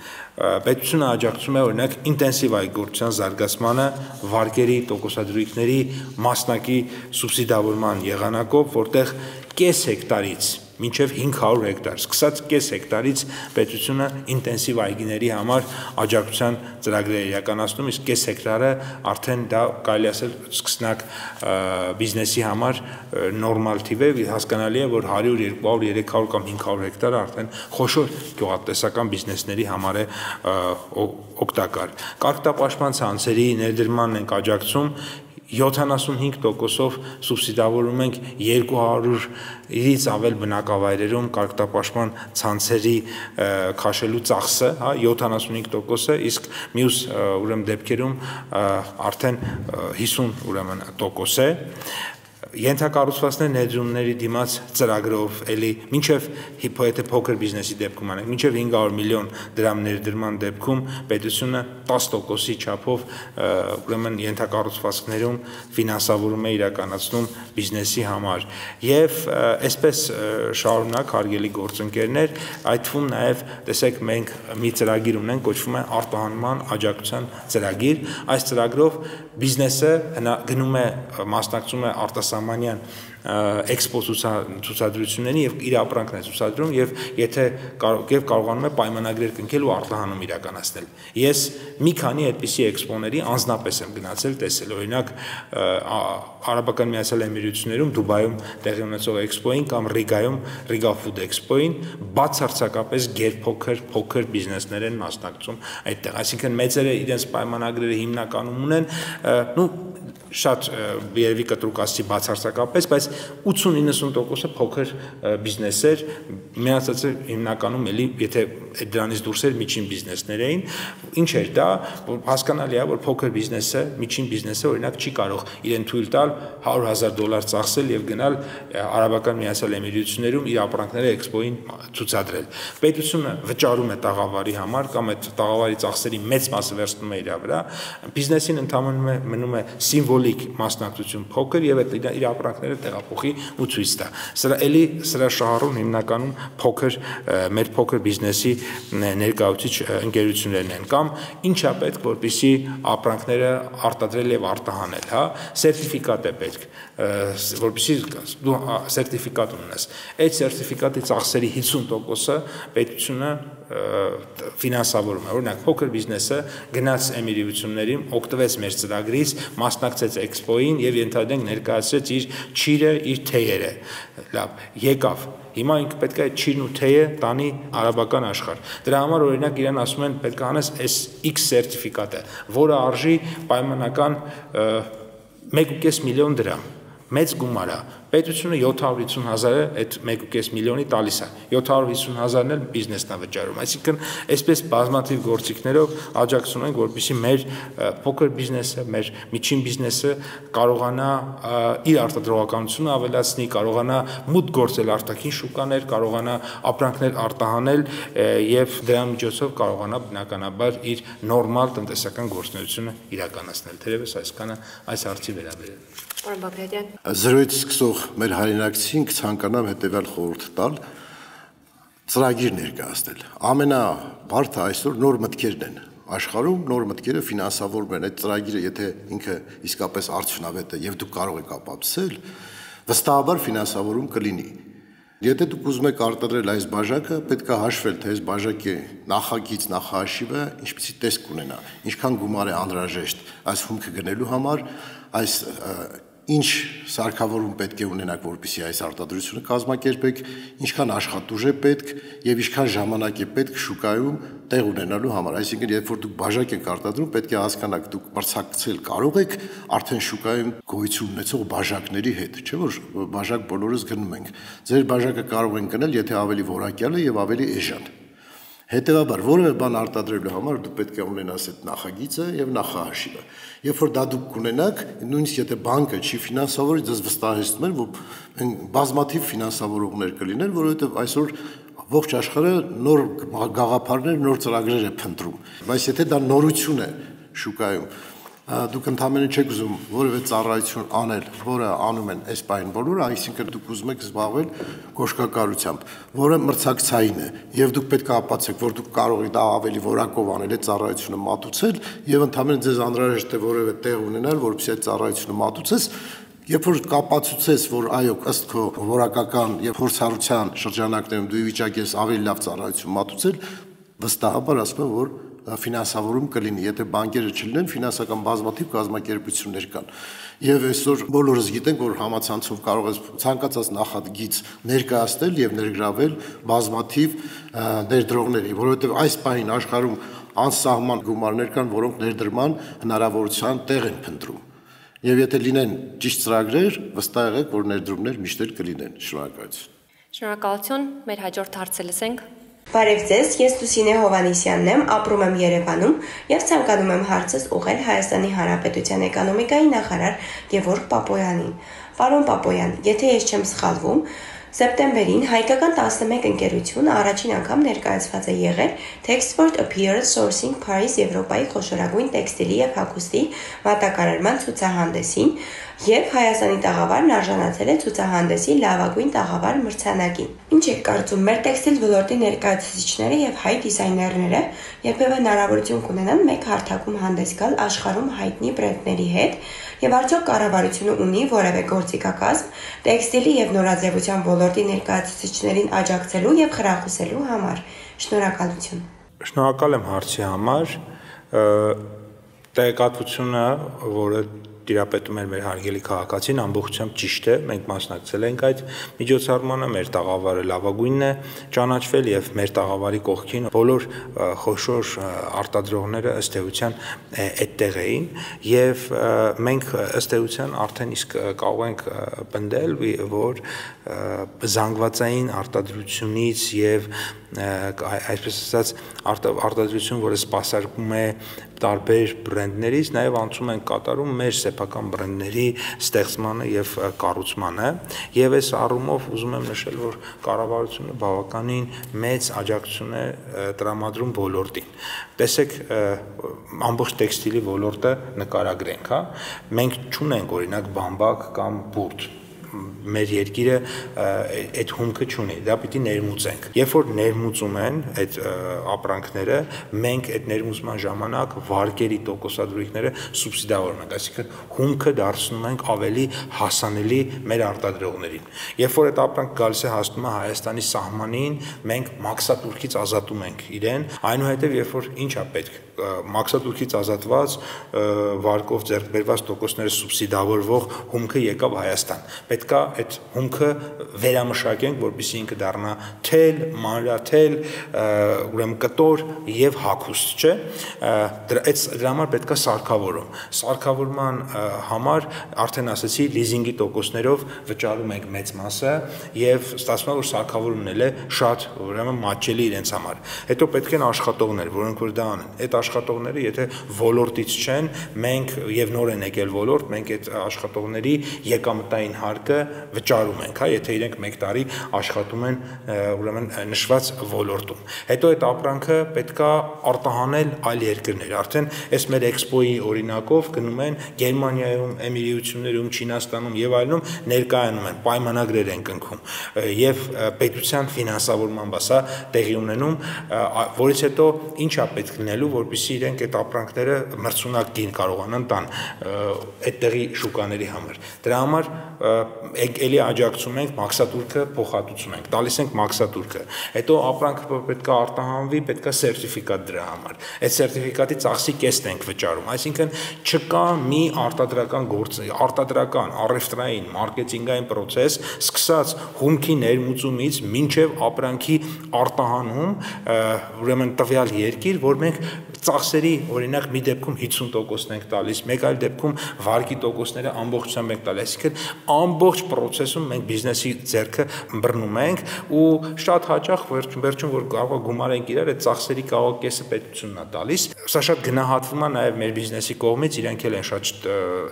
Պետությունը աջակցում է օրինակ ինտենսիվ այգործության զարգացմանը վարկերի, տոկոսադրույքների մասնակի սուբսիդավորման եղանակով, որտեղ կես հեկտարից մինչև 500 հեկտար, սկսած կես հեկտարից պետությունը ինտենսիվ այգիների համար աջակցության ծրագրեր իրականացնում, իսկ կես հեկտարը արդեն դա կարելի ասել սկսնակ բիզնեսի համար նորմալ թիվ է, հասկանալի է, որ 100, 200, 300 կամ 500 հեկտարը արդեն խոշոր գյուղատնտեսական բիզնեսների համար է օգտակար։ Կարգտապաշտման ցանցերի ներդրմանն ենք աջակցում 75%-ով սուբսիդավորում ենք 200-ից ավել բնակավայրերում կարգտապաշտման ցանցերի քաշելու ծախսը, 75%-ը, իսկ մյուս ուրեմն դեպքերում արդեն 50% է։ Ենթակառուցվածքներ ներդրումների դիմաց ծրագրով էլի մինչև եթե փոքր բիզնեսի դեպքում անենք մինչև 500 միլիոն դրամ ներդրման դեպքում պետությունը 10%-ի չափով ուրեմն ենթակառուցվածքներում ֆինանսավորում է իրականացնում բիզնեսի համար եւ այսպես շարունակ հարգելի գործընկերներ այդ թվում նաեւ տեսեք մենք մի ծրագիր ունենք կոչվում է արտահանման աջակցության ծրագիր այս ծրագրով բիզնեսը գնում է մասնակցում է արտասահմանյան էքսպո ցուցադրությունների եւ իր ապրանքն է ցուցադրում եւ եթե կարողանում է պայմանագրեր կնքել ու արտահանում իրականացնել։ Ես մի քանի այդպիսի էքսպոների անձնապես եմ գնացել տեսել, օրինակ Արաբական Միացյալ Էմիրություններում Դուբայում տեղի ունեցող էքսպոին կամ Ռիգայում Riga Food Expo-ին բացարձակապես փոքր բիզնեսներ են մասնակցում այդտեղ, այսինքն մեծերը իրենց պայմանագրերը հիմնականում ունեն, շատ երևի կտրուկ ասի բացարձակապես, բայց բայց 80-90% փոքր բիզնես էր, մնացածը հիմնականում էլի եթե դրանից դուրս էր միջին բիզնեսներ էին, ինչ էր դա, որ հասկանալի է, որ փոքր բիզնեսը, միջին բիզնեսը օրինակ չի կարող իրեն թույլ տալ $100,000 ծախսել եւ գնալ Արաբական Միացյալ Էմիրություններում իր ապրանքները էքսպոյին ցուցադրել։ Պետությունը վճարում է տաղավարի համար կամ այդ տաղավարի ծախսերի մեծ մասը վերցնում է իր վրա, բիզնեսին ընդհանրապես մնում է սիմվոլիկ մասնակցություն փոքր եւ այդ իր ապրանքները տեղափոխի ու ցույց տա։ Սրա շահառուն հիմնականում մեր փոքր բիզնեսի ներկայացուցիչ ընկերություններն են կամ ինչա պետք, որպեսզի ապրանքները արտադրել եւ արտահանել, հա, սերտիֆիկատ է պետք, որպեսզի դու սերտիֆիկատ ունես։ Այդ սերտիֆիկատի ծախսերի 50%-ը պետությունը ֆինանսավորում է։ Օրինակ փոքր բիզնեսը գնաց էմիրություններին, օգտվեց մեր ծրագրից, մասնակցեց էքսպոյին եւ ենթադրենք ներկայացրեց իր ճիրը, իր թեյերը։ Լավ, եկավ։ Հիմա ինքը պետք է այդ ճիրն ու թեյը տանի արաբական աշխարհ։ Դրա համար օրինակ իրեն ասում են պետք է անես այս X սերտիֆիկատը, որը արժի պայմանական 1.5 միլիոն դրամ։ Մեծ գումար է։ Պետությունը 750,000-ը այդ 1.5 միլիոնի տալիս է։ 750,000-ն էլ բիզնեսն է վճարում։ Այսինքն, այսպես բազմաթիվ գործիքներով աջակցում ենք, որպեսզի մեր փոքր բիզնեսը, մեր միջին բիզնեսը կարողանա իր արտադրողականությունը ավելացնի, կարողանա մուտք գործել արտաքին շուկաներ, կարողանա ապրանքներ արտահանել եւ դրա միջոցով կարողանա բնականաբար իր նորմալ տնտեսական գործունեությունը իրականացնել։ Թերևս այսքանը այս հարցի վերաբերյալ։ Պարոն Բագրատյան, Զրույց սկսող մեր հայրենակցին կցանկանամ հետևյալ խորհուրդ տալ, ծրագիր ներկայացնել։ Ամենաբարդը այսօր նոր մտքերն են աշխարհում, նոր մտքերը ֆինանսավորվում են։ Այդ ծրագիրը, եթե ինքը իսկապես արդյունավետ է եւ դուք կարող եք ապացուցել, վստահաբար ֆինանսավորում կլինի։ Եթե դուք ուզում եք արտադրել այս բաժակը, պետք է հաշվել, թե այս բաժակի նախագիծ, նախահաշիվը ինչպիսի տեսք ունենա, ինչքան գումար է անհրաժեշտ այս հումքը գնելու համար, այս ինչ սարքավորում պետք է ունենաք, որպեսզի այս արտադրությունը կազմակերպեք, ինչքան աշխատուժ է պետք եւ ինչքան ժամանակ է պետք շուկայում տեղ ունենալու համար։ Այսինքն, երբ որ դուք բաժակ եք արտադրում, պետք է հասկանաք, դուք մրցակցել կարող եք արդեն շուկայում գոյություն ունեցող բաժակների հետ, չէ՞ որ բաժակ բոլորս գնում ենք։ Ձեր բաժակը կարող են գնել, եթե ավելի որակյալ է եւ ավելի էժան։ Հետևաբար, որևէ բան արտադրելու համար դուք պետք է ունենաս այդ նախագիծը եւ նախահաշիվը։ Երբ որ դա դուք կունենաք, նույնիսկ եթե բանկը չի ֆինանսավորի, ձեզ վստահեցնում են, որ բազմաթիվ ֆինանսավորողներ կլինեն, որովհետեւ այսօր ողջ աշխարհը նոր գաղափարներ, նոր ծրագրեր է փնտրում։ Բայց եթե դա նորություն է շուկայում, դուք ընդհանրապես չեք ուզում որևէ ծառայություն անել, որը անում են այս պահին բոլորը, այսինքն դուք ուզում եք զբաղվել կոշկակարությամբ, որը մրցակցային է, եւ դուք պետք է ապացուցեք, որ դուք կարող եք դա ավելի որակով անել, այդ ծառայությունը մատուցել, եւ ընդհանրապես ձեզ անհրաժեշտ է որևէ տեղ ունենալ, որպեսզի այդ ծառայությունը մատուցես։ Երբ որ կապացուցես, որ այո, ըստ քո որակական եւ փորձառության շրջանակներում դու ի վիճակի ես ավելի լավ ծառայություն մատուցել, վստահաբար ասում եմ, որ ֆինանսավորում կլինի, եթե բանկերը չլինեն, ֆինանսական բազմաթիվ կազմակերպություններ կան։ Եվ այսօր բոլորս գիտենք, որ համացանցով կարող ես ցանկացած նախագիծ ներկայացնել եւ ներգրավել բազմաթիվ ներդրողների, որովհետեւ այս պահին աշխարհում անսահման գումարներ կան, որոնք ներդրման հնարավորության տեղ են փնտրում։ Եվ եթե լինեն ճիշտ ծրագրեր, վստահ եղեք, որ ներդրումներ միշտ կլինեն։ Շնորհակալություն։ Շնորհակալություն, մեր հաջորդ հարցը լսենք։ Բարև ձեզ, ես Լուսինե Հովանեսյանն եմ, ապրում եմ Երևանում եւ ցանկանում եմ հարցս ուղղել Հայաստանի Հանրապետության էկոնոմիկայի նախարար Գևորգ Պապոյանին։ Պարոն Պապոյան, եթե ես չեմ սխալվում, սեպտեմբերին հայկական 11 ընկերություն առաջին անգամ ներկայացված է եղել Texport Apparel Sourcing Paris Եվրոպայի խոշորագույն տեքստիլի եւ հագուստի մատակարարման ցուցահանդեսին եւ Հայաստանի տաղավարն արժանացել է ցուցահանդեսի լավագույն տաղավար մրցանակին։ Ինչ եք կարծում, մեր տեքստիլ ոլորտի ներկայացուցիչները եւ հայ դիզայներները երբևէ հնարավորություն կունենան մեկ հարթակում հանդես գալ աշխարհում հայտնի բրենդների հետ եւ արդյոք կառավարությունը ունի որևէ գործիքակազմ տեքստիլի եւ նորաձևության ոլորտի ներկայացուցիչներին աջակցելու եւ խրախուսելու համար։ Շնորհակալություն։ Շնորհակալ եմ հարցի համար։ Տեղեկատվությունը, որը տիրապետում էր մեր հարգելի քաղաքացին, ամբողջությամբ ճիշտ է, մենք մասնակցել ենք այդ միջոցառմանը, մեր տաղավարը լավագույնն է ճանաչվել եւ մեր տաղավարի կողքին բոլոր խոշոր արտադրողները ըստ էության այդտեղ էին եւ մենք ըստ էության արդեն իսկ կարող ենք պնդել, որ զանգվածային արտադրությունից եւ այսպես ասած արտադրություն, որը սպասարկում է տարբեր բրենդներից, նաև անցում են կատարում մեր սեփական բրենդների ստեղծմանը եւ կառուցմանը, եւ այս առումով ուզում եմ նշել, որ կառավարությունը բավականին մեծ աջակցություն է տրամադրում ոլորտին։ Տեսեք, ամբողջ տեքստիլի ոլորտը նկարագրենք, հա, մենք չունենք օրինակ բամբակ կամ բուրդ, մեր երկիրը այդ հումքը չունի, դա պիտի ներմուծենք։ Երբ որ ներմուծում են այդ ապրանքները, մենք այդ ներմուծման ժամանակ վարկերի տոկոսադրույքները սուբսիդավորում ենք, այսինքն հումքը դարձնում ենք ավելի հասանելի մեր արտադրողներին։ Երբ որ այդ ապրանքը գալիս է հասնում է Հայաստանի սահմանին, մենք մաքսատուրքից ազատում ենք իրեն, այնուհետև երբ որ ինչ է պետք, մաքսատուրքից ազատված վարկով ձեռք բերված տոկոսները սուբսիդավորվող հումքը եկավ Հայաստան։ Պետք է այդ հումքը վերամշակենք, որպեսզի ինքը դառնա թել, մանրաթել, ուրեմն կտոր եւ հագուստ, չէ՞։ Դրա համար պետք է սարքավորում։ Սարքավորման համար արդեն ասացի, լիզինգի տոկոսներով վճարում ենք մեծ մասը եւ ստացվում է, որ սարքավորումն էլ է շատ ուրեմն մատչելի իրենց համար։ Հետո պետք են աշխատողներ, որոնք որ դա անեն։ Այդ աշխատողները, եթե ոլորտից չեն, մենք եւ նոր են եկել ոլորտ, մենք այդ աշխատողների եկամտային հարկը վճարում ենք, հա, եթե իրենք 1 տարի աշխատում են ուրեմն նշված ոլորտում։ Հետո այդ ապրանքը պետքա արտահանել այլ երկրներ։ Արդեն այս մեր էքսպոյի օրինակով գնում են Գերմանիայում, Էմիրություններում, Չինաստանում եւ այլնում ներկայանում են, պայմանագրեր են կնքում եւ պետության ֆինանսավորման բասա տեղի ունենում, որից հետո ինչ է պետք լինելու, որպեսզի իրենք այդ ապրանքները մրցունակ գին կարողանան տան այդտեղի շուկաների համար։ Դրա համար էլի աջակցում ենք, մաքսատուրքը փոխհատուցում ենք, տալիս ենք մաքսատուրքը։ Հետո ապրանքը պետք է արտահանվի, պետք է սերտիֆիկատ դրա համար։ Այդ սերտիֆիկատի ծախսի կեսն ենք վճարում, այսինքն չկա մի արտադրական, առևտրային, մարքեթինգային process, սկսած հումքի ներմուծումից մինչև ապրանքի արտահանում, ուրեմն տվյալ երկիր, որ մենք ծախսերի օրինակ մի դեպքում 50% ենք տալիս, մեկ այլ դեպքում վարկի տոկոսները ամբողջությամբ ենք տալիս, այսինքն ամբողջ process-ում մենք բիզնեսի ձեռքը բռնում ենք ու շատ հաճախ վերջում որ կարող է գումարենք իրար, այդ ծախսերի կարող կեսը պետությունն է տալիս։ Սա շատ գնահատվում է նաև մեր բիզնեսի կողմից, իրենք էլ են շատ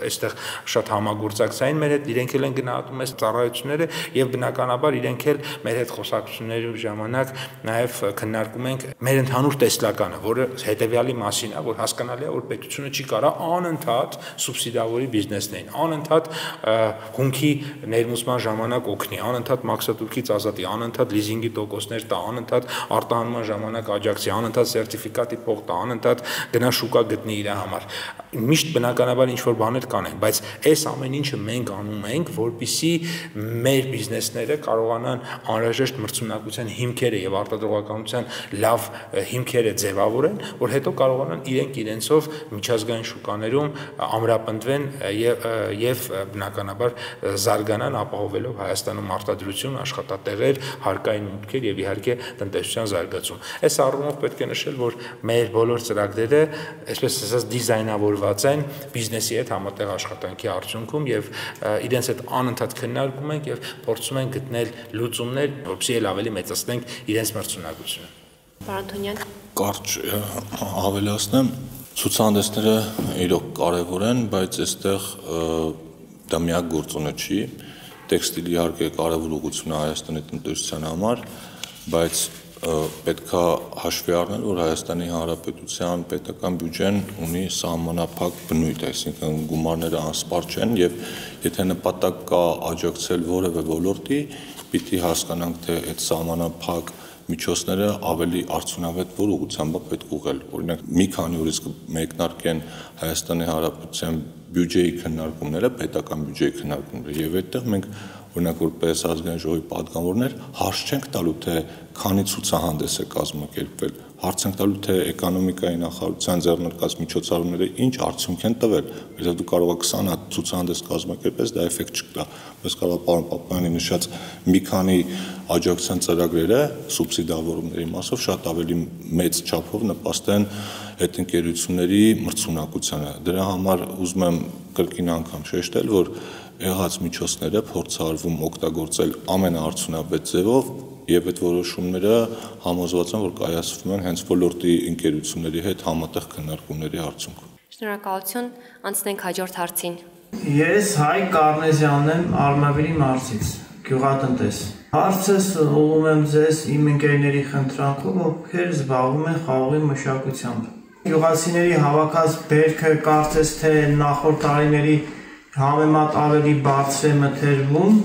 այստեղ շատ համագործակցային մեր հետ, իրենք էլ են գնահատում այս ծառայությունները եւ բնականաբար իրենք էլ մեր հետ խոսակցությունների ժամանակ նաև քննարկում ենք մեր ընդհանուր տեսլականը, որը հետեւյալի մասին է, որ հասկանալի է, որ պետությունը չի կարա անընդհատ սուբսիդավորի բիզնեսներին, անընդհատ հումքի ներմուծման ժամանակ օգնի, անընդհատ մաքսատուրքից ազատի, անընդհատ լիզինգի տոկոսներ տա, անընդհատ արտահանման ժամանակ աջակցի, անընդհատ սերտիֆիկատի փող տա, անընդհատ գնա շուկա գտնի իր համար։ Միշտ բնականաբար ինչ որ բաներ կանեն, բայց այս ամեն ինչը մենք անում ենք, որպեսզի մեր բիզնեսները կարողանան անհրաժեշտ մրցունակության հիմքերը եւ արտադրողականության լավ հիմքերը ձևավորեն, որ հետո կարողանան իրենցով միջազգային շուկաներում ամրապնդվեն եւ բնականաբար զարգանան, ապահովելով Հայաստանում արտադրություն, աշխատատեղեր, հարկային մուտքեր եւ իհարկե տնտեսության զարգացում։ Այս առումով պետք է նշել, որ մեր բոլոր ծրագրերը, այսպես ասած, դիզայնավորված են բիզնեսի հետ համատեղ աշխատանքի արդյունքում եւ իրենց հետ անընդհատ քննարկում ենք եւ փորձում ենք գտնել լուծումներ, որպեսզի ել ավելի մեծացնենք իրենց մրցունակությունը։ Պարոն Թունյան, կարճ ավելացնեմ, ցուցահանդեսները իրոք կարևոր են, բայց այստեղ դա միակ գործոնը չի, տեքստիլի իհարկե կարևոր ուղղություն է Հայաստանի տնտեսության համար, բայց պետք է հաշվի առնել, որ Հայաստանի Հանրապետության պետական բյուջեն ունի սահմանափակ բնույթ, այսինքն գումարները անսպառ չեն եւ եթե նպատակ կա աջակցել որևէ ոլորտի, պիտի հասկանանք, թե այդ սահմանափակ միջոցները ավելի արդյունավետ որ ուղղությամբ պետք ուղղել։ Օրինակ, մի քանի օրից մեկնարկեն Հայաստանի Հանրապետության բյուջեի քննարկումները, պետական բյուջեի քննարկումները եւ այդտեղ մենք օրինակ որպես ազգային ժողովի պատգամավորներ հարց չենք տալու, թե քանի ցուցահանդես է կազմակերպվել, հարց ենք տալու, թե էկոնոմիկայի նախարարության ձեռնարկած միջոցառումները ինչ արդյունք են տվել, որովհետև դու կարող ես 20 հատ ցուցահանդես կազմակերպես, դա էֆեկտ չկա։ Բայց կարող է պարոն Պապայանի նշած մի քանի աջակցության ծրագրերը սուբսիդավորումների մասով շատ ավելի մեծ չափով նպաստեն այդ ընկերությունների մրցունակությանը։ Դրա համար ուզում եմ կրկին անգամ շեշտել, որ եղած միջոցները փորձարվում օգտագործել ամենաարդյունավետ ձևով եւ այդ որոշումները համոզված եմ, որ կայացվում են հենց ոլորտի ընկերությունների հետ համատեղ քննարկումների արդյունքում։ Շնորհակալություն, անցնենք հաջորդ հարցին։ Ես Հայ Կարնեզյանն եմ Արմավիրի մարզից, գյուղատնտես։ Հարցս ուղղում եմ ձեզ իմ ընկերների խնդրանքով, ովքեր զբաղվում են խաղողի մշակությամբ։ Գյուղացիների հավաքած բերքը կարծես թե նախորդ տարիների համեմատ ավելի բարձր է մթերվում,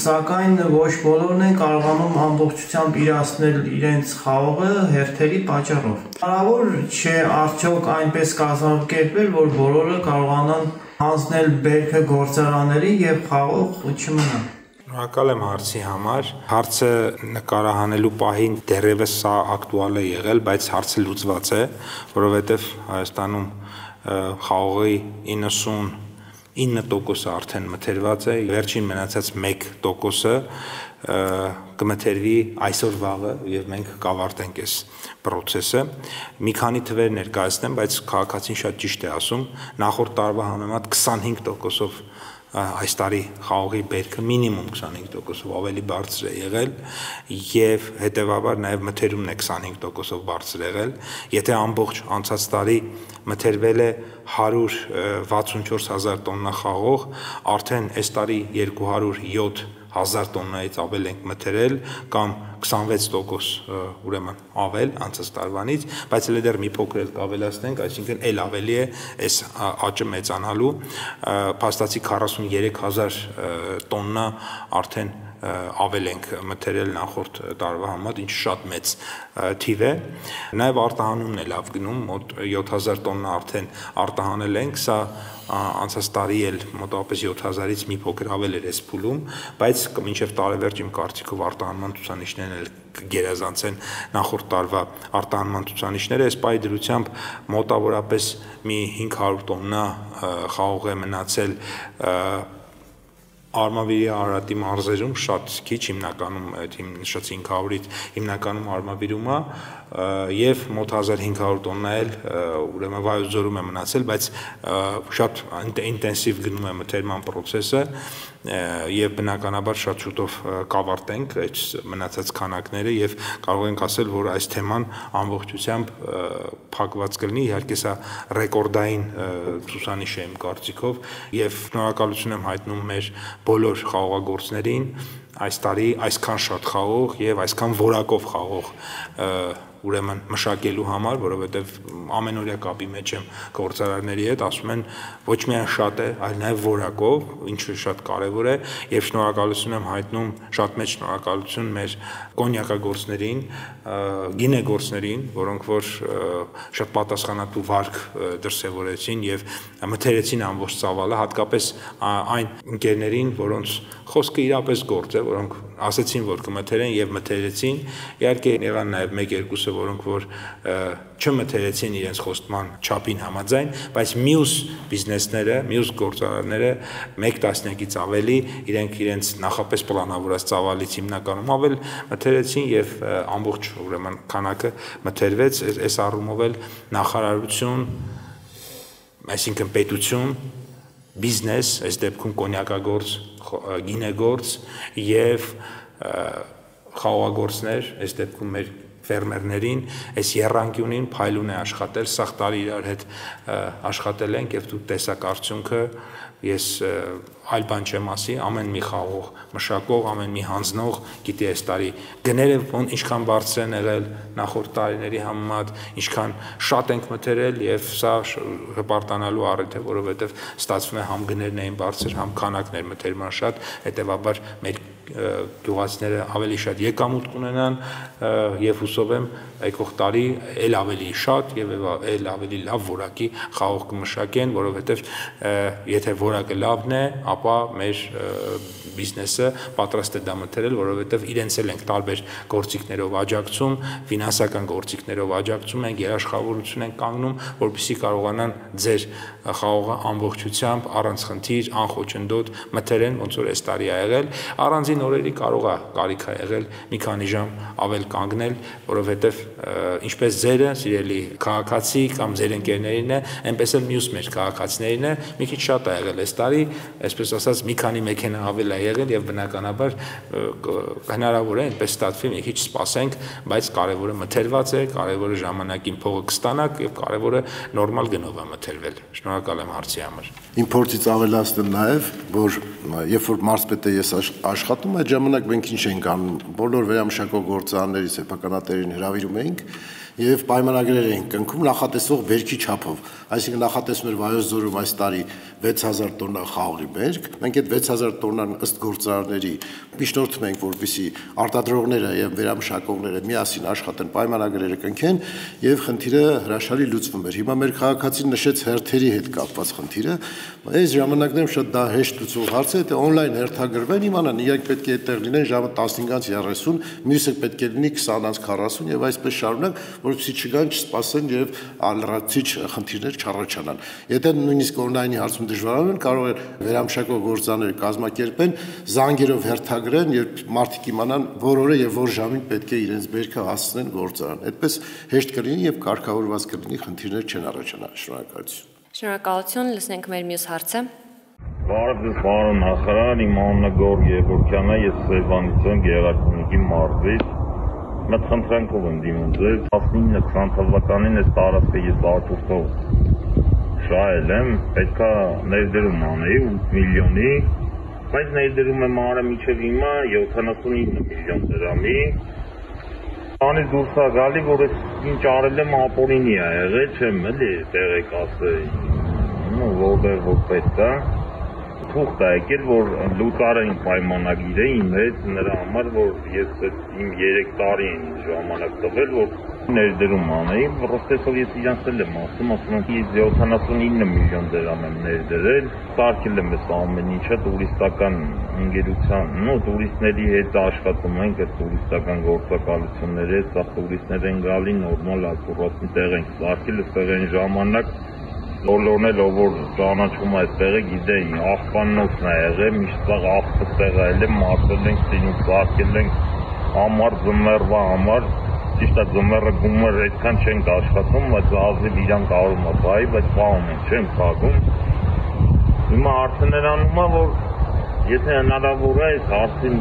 սակայն ոչ բոլորն են կարողանում ամբողջությամբ իրացնել իրենց խաղողը հերթերի պատճառով։ Հնարավոր չէ արդյոք այնպես կազմակերպել, որ բոլորը կարողանան հանձնել բերքը գործարանների եւ խաղող չմնա։ Շնորհակալ եմ հարցի համար։ Հարցը նկարահանելու պահին դեռևս սա ակտուալ է եղել, բայց հարցը լուծված է, որովհետև Հայաստանում խաղողի 99% արդեն մթերված է, վերջին մնացած 1%-ը կմթերվի այսօր վաղը եւ մենք կավարտենք այս process-ը։ Մի քանի թվեր ներկայացնեմ, բայց քաղաքացին շատ ճիշտ է ասում, նախորդ տարվա համեմատ 25%-ով այս տարի խաղողի բերքը մինիմում 25%-ով ավելի բարձր է եղել եւ հետեւաբար նաեւ մթերումն է 25%-ով բարձր եղել։ Եթե ամբողջ անցած տարի մթերվել է 164,000 տոննա խաղող, արդեն այս տարի 207,000 տոննայից ավել ենք մթերել կամ 26% ուրեմն ավել անցած տարվանից, բայց էլ դեռ մի փոքր էլ կավելացնենք, այսինքն էլ ավելի է այս աճը մեծանալու, փաստացի 43,000 տոննա արդեն ավել ենք մթերել նախորդ տարվա համեմատ, ինչը շատ մեծ թիվ է։ Նաև արտահանումն է լավ գնում, մոտ 7000 տոննա արդեն արտահանել ենք, սա անցած տարի էլ մոտավորապես 7000-ից մի փոքր ավել էր այս փուլում, բայց մինչև տարեվերջ իմ կարծիքով արտահանման ցուցանիշներն էլ կգերազանցեն նախորդ տարվա արտահանման ցուցանիշները, այս պահի դրությամբ մոտավորապես մի 500 տոննա խաղող է մնացել Արմավիրի Արարատի մարզերում, շատ քիչ, հիմնականում նշած 500-ից հիմնականում Արմավիրում է եւ մոտ 1500 տոննա էլ ուրեմն Վայոց ձորում է մնացել, բայց շատ ինտենսիվ գնում է մթերման process-ը եւ բնականաբար շատ շուտով կավարտենք այդ մնացած քանակները եւ կարող ենք ասել, որ այս թեման ամբողջությամբ փակված կլինի, իհարկե սա ռեկորդային ցուցանիշ է իմ կարծիքով եւ շնորհակալություն եմ հայտնում մեր բոլոր խաղողագործներին այս տարի այսքան շատ խաղող եւ այսքան որակով խաղող ուրեմն մշակելու համար, որովհետև ամենօրյա կապի մեջ եմ գործարարների հետ, ասում են ոչ միայն շատ է, այլ նաև որակով, ինչը շատ կարևոր է, եւ շնորհակալություն եմ հայտնում, շատ մեծ շնորհակալություն մեր կոնյակագործներին, գինեգործներին, որոնք որ շատ պատասխանատու վարկ դրսևորեցին եւ մթերեցին ամբողջ ծավալը, հատկապես այն ընկերներին, որոնց խոսքը իրապես գործ է, որոնք ասեցին, որ կմթերեն եւ մթերեցին, իհարկե եղան նաեւ 1-2-ը, որոնք որ չմթերեցին իրենց խոստման չափին համաձայն, բայց մյուս բիզնեսները, մյուս գործարարները 1 տասնյակից ավելի իրենց նախապես պլանավորած ծավալից հիմնականում ավել մթերեցին եւ ամբողջ ուրեմն քանակը մթերվեց, այս առումով էլ նախարարություն, այսինքն պետություն, բիզնես, այս դեպքում կոնյակագործ, գինեգործ եւ խաղողագործներ, այս դեպքում մեր ֆերմերներին, այս եռանկյունին փայլուն է աշխատել, սաղ տարի իրար հետ աշխատել ենք եւ դու տեսակ արդյունքը, ես այլ բան չեմ ասի, ամեն մի խաղող մշակող, ամեն մի հանձնող գիտի այս տարի գները ինչքան բարձր են եղել նախորդ տարիների համեմատ, ինչքան շատ ենք մթերել եւ սա հպարտանալու առիթ է, որովհետեւ ստացվում է համ գներն էին բարձր, համ քանակներ մթերման շատ, հետեւաբար մեր գյուղացիները ավելի շատ եկամուտ կունենան եւ հուսով եմ եկող տարի ել ավելի շատ եւ ել ավելի լավ որակի խաղող կմշակեն, որովհետեւ եթե որակը լավն է, ապա մեր բիզնեսը պատրաստ է դա մտերել, որովհետեւ իրենց էլ ենք տարբեր գործիքներով աջակցում, ֆինանսական գործիքներով աջակցում ենք, երաշխավորություն ենք կանգնում, որպեսզի կարողանան ձեր խաղողը ամբողջությամբ առանց խնդիր, անխոչնդոտ մտերեն, ոնց որ այս տարի ա եղել, առանձին օրերի կարող է կարիք ա եղել մի քանի ժամ ավել կանգնել, որովհետեւ ինչպես ձերը, սիրելի քաղաքացի կամ ձեր ընկերներին է, այնպես էլ մյուս մեր քաղաքացիներին է, մի քիչ շատ ա եղել այս տարի, այսպես ասած մի քանի մեքենա ավել ա եղել եւ բնականաբար հնարավոր է այնպես ստացվի մի քիչ սպասենք, բայց կարևորը մթերված է, կարևորը ժամանակին փողը կստանաք եւ կարևորը նորմալ գնով է մթերվել։ Շնորհակալ եմ հարցի համար։ Իմ փորձից ավելացնեմ նաեւ, որ երբ որ մարզպետը ես աշխատում, այդ ժամանակ մենք ինչ ենք անում, բոլոր վերամշակող գործարանների սեփականատերերին հրավիրում էինք եւ պայմանագրեր էինք կնքում նախատեսող բերքի չափով, այսինքն նախատեսում էր Վայոց ձորում այս տարի 6000 տոննա խաղողի բերք, մենք այդ 6000 տոննան ըստ գործարանների միջնորդում ենք, որպեսզի արտադրողները եւ վերամշակողները միասին աշխատեն, պայմանագրերը կնքեն եւ խնդիրը հրաշալի լուծվում էր։ Հիմա մեր քաղաքացին նշեց հերթերի հետ կապված խնդիրը, այս ժամանակներում շատ դա հեշտ լուծող հարց է, դա on-line հերթագրվեն, իմանան իրենք պետք է այդտեղ լինեն ժամը 15:30, մյուսը պետք է լինի 20:40 եւ այսպես շարունակ, որպեսզի չգան, չսպասեն եւ ալրացիչ խնդիրներ չառաջանան։ Եթե նույնիսկ on-line-ի հարցում դժվարանում են, կարող են վերամշակող գործարանները կազմակերպեն, զանգերով հերթագրեն, երբ մարդիկ իմանան, որ օրը եւ որ ժամին պետք է իրենց բերքը հասցնեն գործարան։ Այդպես հեշտ կլինի եւ կարգավորված կլինի, խնդիրներ չեն առաջանա։ Շնորհակալություն։ Շնորհակալություն, լսենք մեր մյուս հարցը։ Բարև ձեզ, պարոն նախարար, իմ անունը Գորգ Եգորքյանն է, ես Սևանից եմ, Գեղարքունիքի մարզից։ Մտխնդրանքով եմ դիմում ձեզ, 19-20 թվականին այս տարածքը ես արտուստով շահել եմ, պետքա ներդրում անեի 8 միլիոնի, բայց ներդրում եմ արել մինչև հիմա 79 միլիոն դրամի։ Անից դուրս է գալի, որ ես ինչ արել եմ ապօրինի է եղել, չեմ էլի տեղեկ ասել, որտեղ որ պետք է։ Թուղթ է եկել, որ լուծարային պայմանագիր է իմ հետ, նրա համար, որ ես իմ 3 տարի են ժամանակ տվել, որ ներդրում անեի, պրոստեսով ես իրանց էլ եմ ասում եմ 79 միլիոն դրամ եմ ներդրել, սարքել եմ ես ամեն ինչը տուրիստական ընկերության, տուրիստների հետ աշխատում ենք, այդ տուրիստական գործակալությունների հետ, սա տուրիստներ են գալի, նորմալ ակուրատի տեղ ենք սարքել, այստեղ այն ժամանակ Բոլորն էլ ով որ ճանաչում է այդտեղը գիտեին, աղբաննոցն է եղել, միշտ սաղ աղբը տեղը էլ եմ, մարսել ենք, սինուկ սարքել ենք, համար ձմեռվա համար, ճիշտ է ձմեռը գումար այդքան չենք աշխատում, բայց ազիվ իրան կարում է բայ, բայց պահում ենք, չենք պահում։ Հիմա հարցը նրանում է, որ եթե հնարավոր է այս հարցին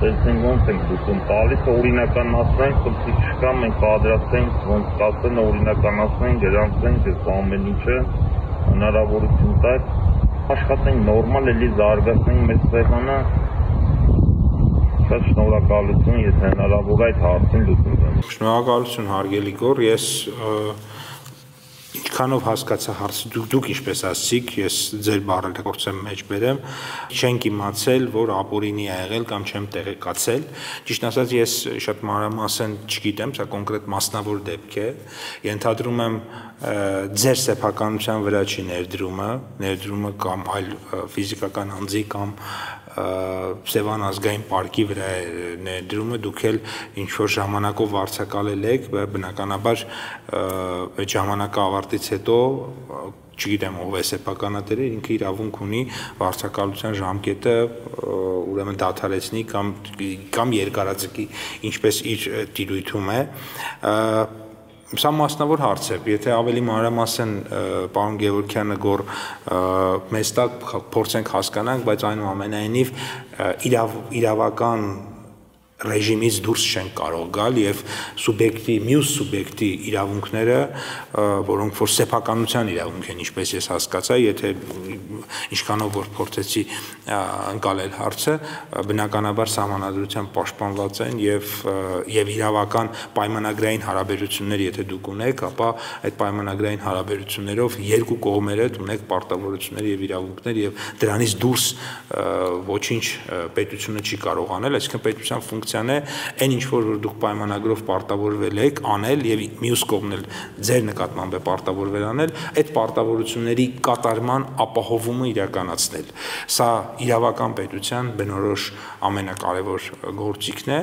տեսնենք ոնց ենք լուծում տալիս, օրինականացնենք, խնդիր չկա, մենք պատրաստենք, ոնց կասեն, օրինականացնենք, գրանցենք այս ամեն ինչը, հնարավորություն տակ, աշխատենք նորմալ, էլի զարգացնենք մեր սեղանը, շատ շնորհակալություն, եթե հնարավոր է այդ հարցին լուծում տանք։ Շնորհակալություն հարգելի Գոր, ես ինչքանով հասկացա հարցը, դուք ինչպես ասացիք, ես ձեր բառերը փորձեմ մեջ բերեմ, չենք իմացել, որ ապօրինի է եղել կամ չեմ տեղեկացել։ Ճիշտ ասած, ես շատ մանրամասն չգիտեմ, սա կոնկրետ մասնավոր դեպք է։ Ենթադրում եմ ձեր սեփականության վրա չի ներդրումը կամ այլ ֆիզիկական անձի կամ Սևան ազգային պարկի վրա է ներդրումը, դուք էլ ինչ-որ ժամանակով վարձակալել եք, բնականաբար այդ ժամանակը ավարտից հետո չգիտեմ ով է սեփականատերը, ինքը իրավունք ունի վարձակալության ժամկետը ուրեմն դադարեցնի կամ երկարաձգի, ինչպես իր տիրույթում է։ Սա մասնավոր հարց է, եթե ավելի մանրամասն պարոն Գևորգյանը Գոր մեզ տակ փորձենք հասկանանք, բայց այնուամենայնիվ իրավական ռեժիմից դուրս չեն կարող գալ եւ մյուս սուբյեկտի իրավունքները, որոնք որ սեփականության իրավունք են, ինչպես ես հասկացա, եթե ինչքանով որ փորձեցի ընկալել հարցը, բնականաբար սահմանադրությամբ պաշտպանված են եւ իրավական պայմանագրային հարաբերություններ եթե դուք ունեք, ապա այդ պայմանագրային հարաբերություններով երկու կողմերդ ունեք պարտավորություններ եւ իրավունքներ եւ դրանից դուրս ոչինչ պետությունը չի կարող անել, այսինքն պետության ֆունկցիան է այն ինչ որ դուք պայմանագրով պարտավորվել եք անել եւ մյուս կողմն էլ ձեր նկատմամբ է պարտավորվել անել, այդ պարտավորությունների կատարման ապահովումը իրականացնել։ Սա իրավական պետության բնորոշ ամենակարևոր գործիքն է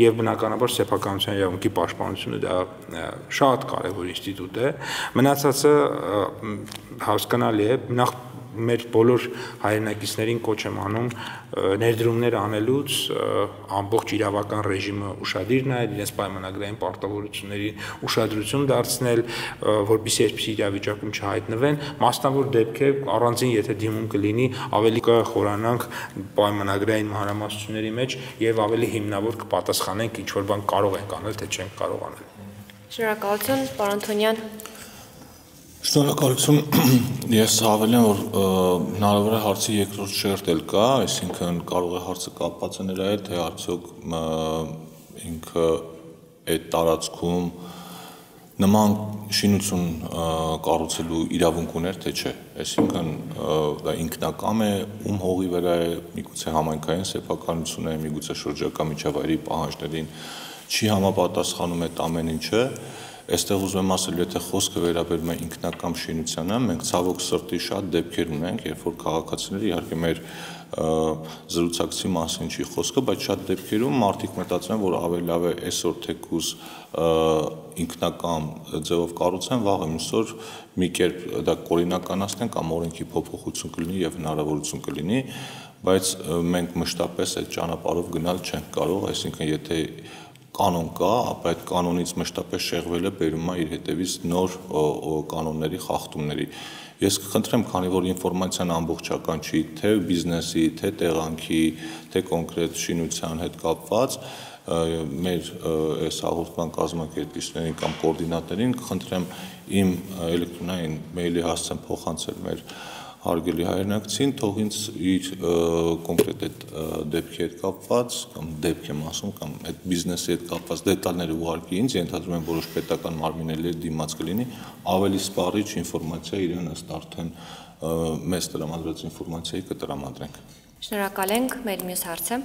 եւ բնականաբար սեփականության իրավունքի պաշտպանությունը դա շատ կարևոր ինստիտուտ է։ Մնացածը հասկանալի է, նախ մեր բոլոր հայրենակիցներին կոչ եմ անում ներդրումներ անելուց ամբողջ իրավական ռեժիմը ուշադիր նայել, իրենց պայմանագրային պարտավորությունների ուշադրություն դարձնել, որպեսզի այսպիսի իրավիճակում չհայտնվեն, մասնավոր դեպքեր առանձին եթե դիմում կլինի, ավելի կխորանանք պայմանագրային մանրամասնությունների մեջ եւ ավելի հիմնավոր կպատասխանենք ինչ որ բան կարող ենք անել, թե չենք կարող անել։ Շնորհակալություն, պարոն Թոնյան։ Շնորհակալություն, ես հավելեմ, որ հնարավոր է հարցի երկրորդ շերտ էլ կա, այսինքն կարող է հարցը կապված է նրա հետ, թե արդյոք ինքը այդ տարածքում նման շինություն կառուցելու իրավունք ուներ, թե չէ, այսինքն դա ինքնակամ է, ում հողի վրա է, միգուցե համայնքային սեփականություն է, միգուցե շրջակա միջավայրի պահանջներին չի համապատասխանում այդ ամեն ինչը, այստեղ ուզում եմ ասել, եթե խոսքը վերաբերում է ինքնակամ շինությանը, մենք ցավոք սրտի շատ դեպքեր ունենք, երբ որ քաղաքացիները իհարկե մեր զրուցակցի մասին չի խոսքը, բայց շատ դեպքերում մարդիկ մտածում են, որ ավելի լավ է այսօր թեկուզ ինքնակամ ձևով կառուցեն, վաղը մյուսօր մի կերպ դա կօրինականացնեն կամ օրենքի փոփոխություն կլինի եւ հնարավորություն կլինի, բայց մենք մշտապես այդ ճանապարհով գնալ չենք կարող, այսինքն եթե կանոն կա, ապա այդ կանոնից մշտապես շեղվելը բերում է իր հետևից նոր կանոնների խախտումների։ Ես կխնդրեմ, քանի որ ինֆորմացիան ամբողջական չի, թե բիզնեսի, թե տեղանքի, թե կոնկրետ շինության հետ կապված, մեր այս հաղորդման կազմակերպիչներին կամ կոորդինատորին կխնդրեմ իմ էլեկտրոնային մեյլի հասցեն փոխանցել մեր հարգելի հայրենակցին, թող ինձ իր կոնկրետ այդ դեպքի հետ կապված, կամ դեպք եմ ասում, կամ այդ բիզնեսի հետ կապված դետալները ուղարկի ինձ, ենթադրում եմ որոշ պետական մարմինների դիմաց կլինի, ավելի սպառիչ ինֆորմացիա իրեն ըստ արդեն մեզ տրամադրած ինֆորմացիայի կտրամադրենք։ Շնորհակալ ենք, մեր մյուս հարցը։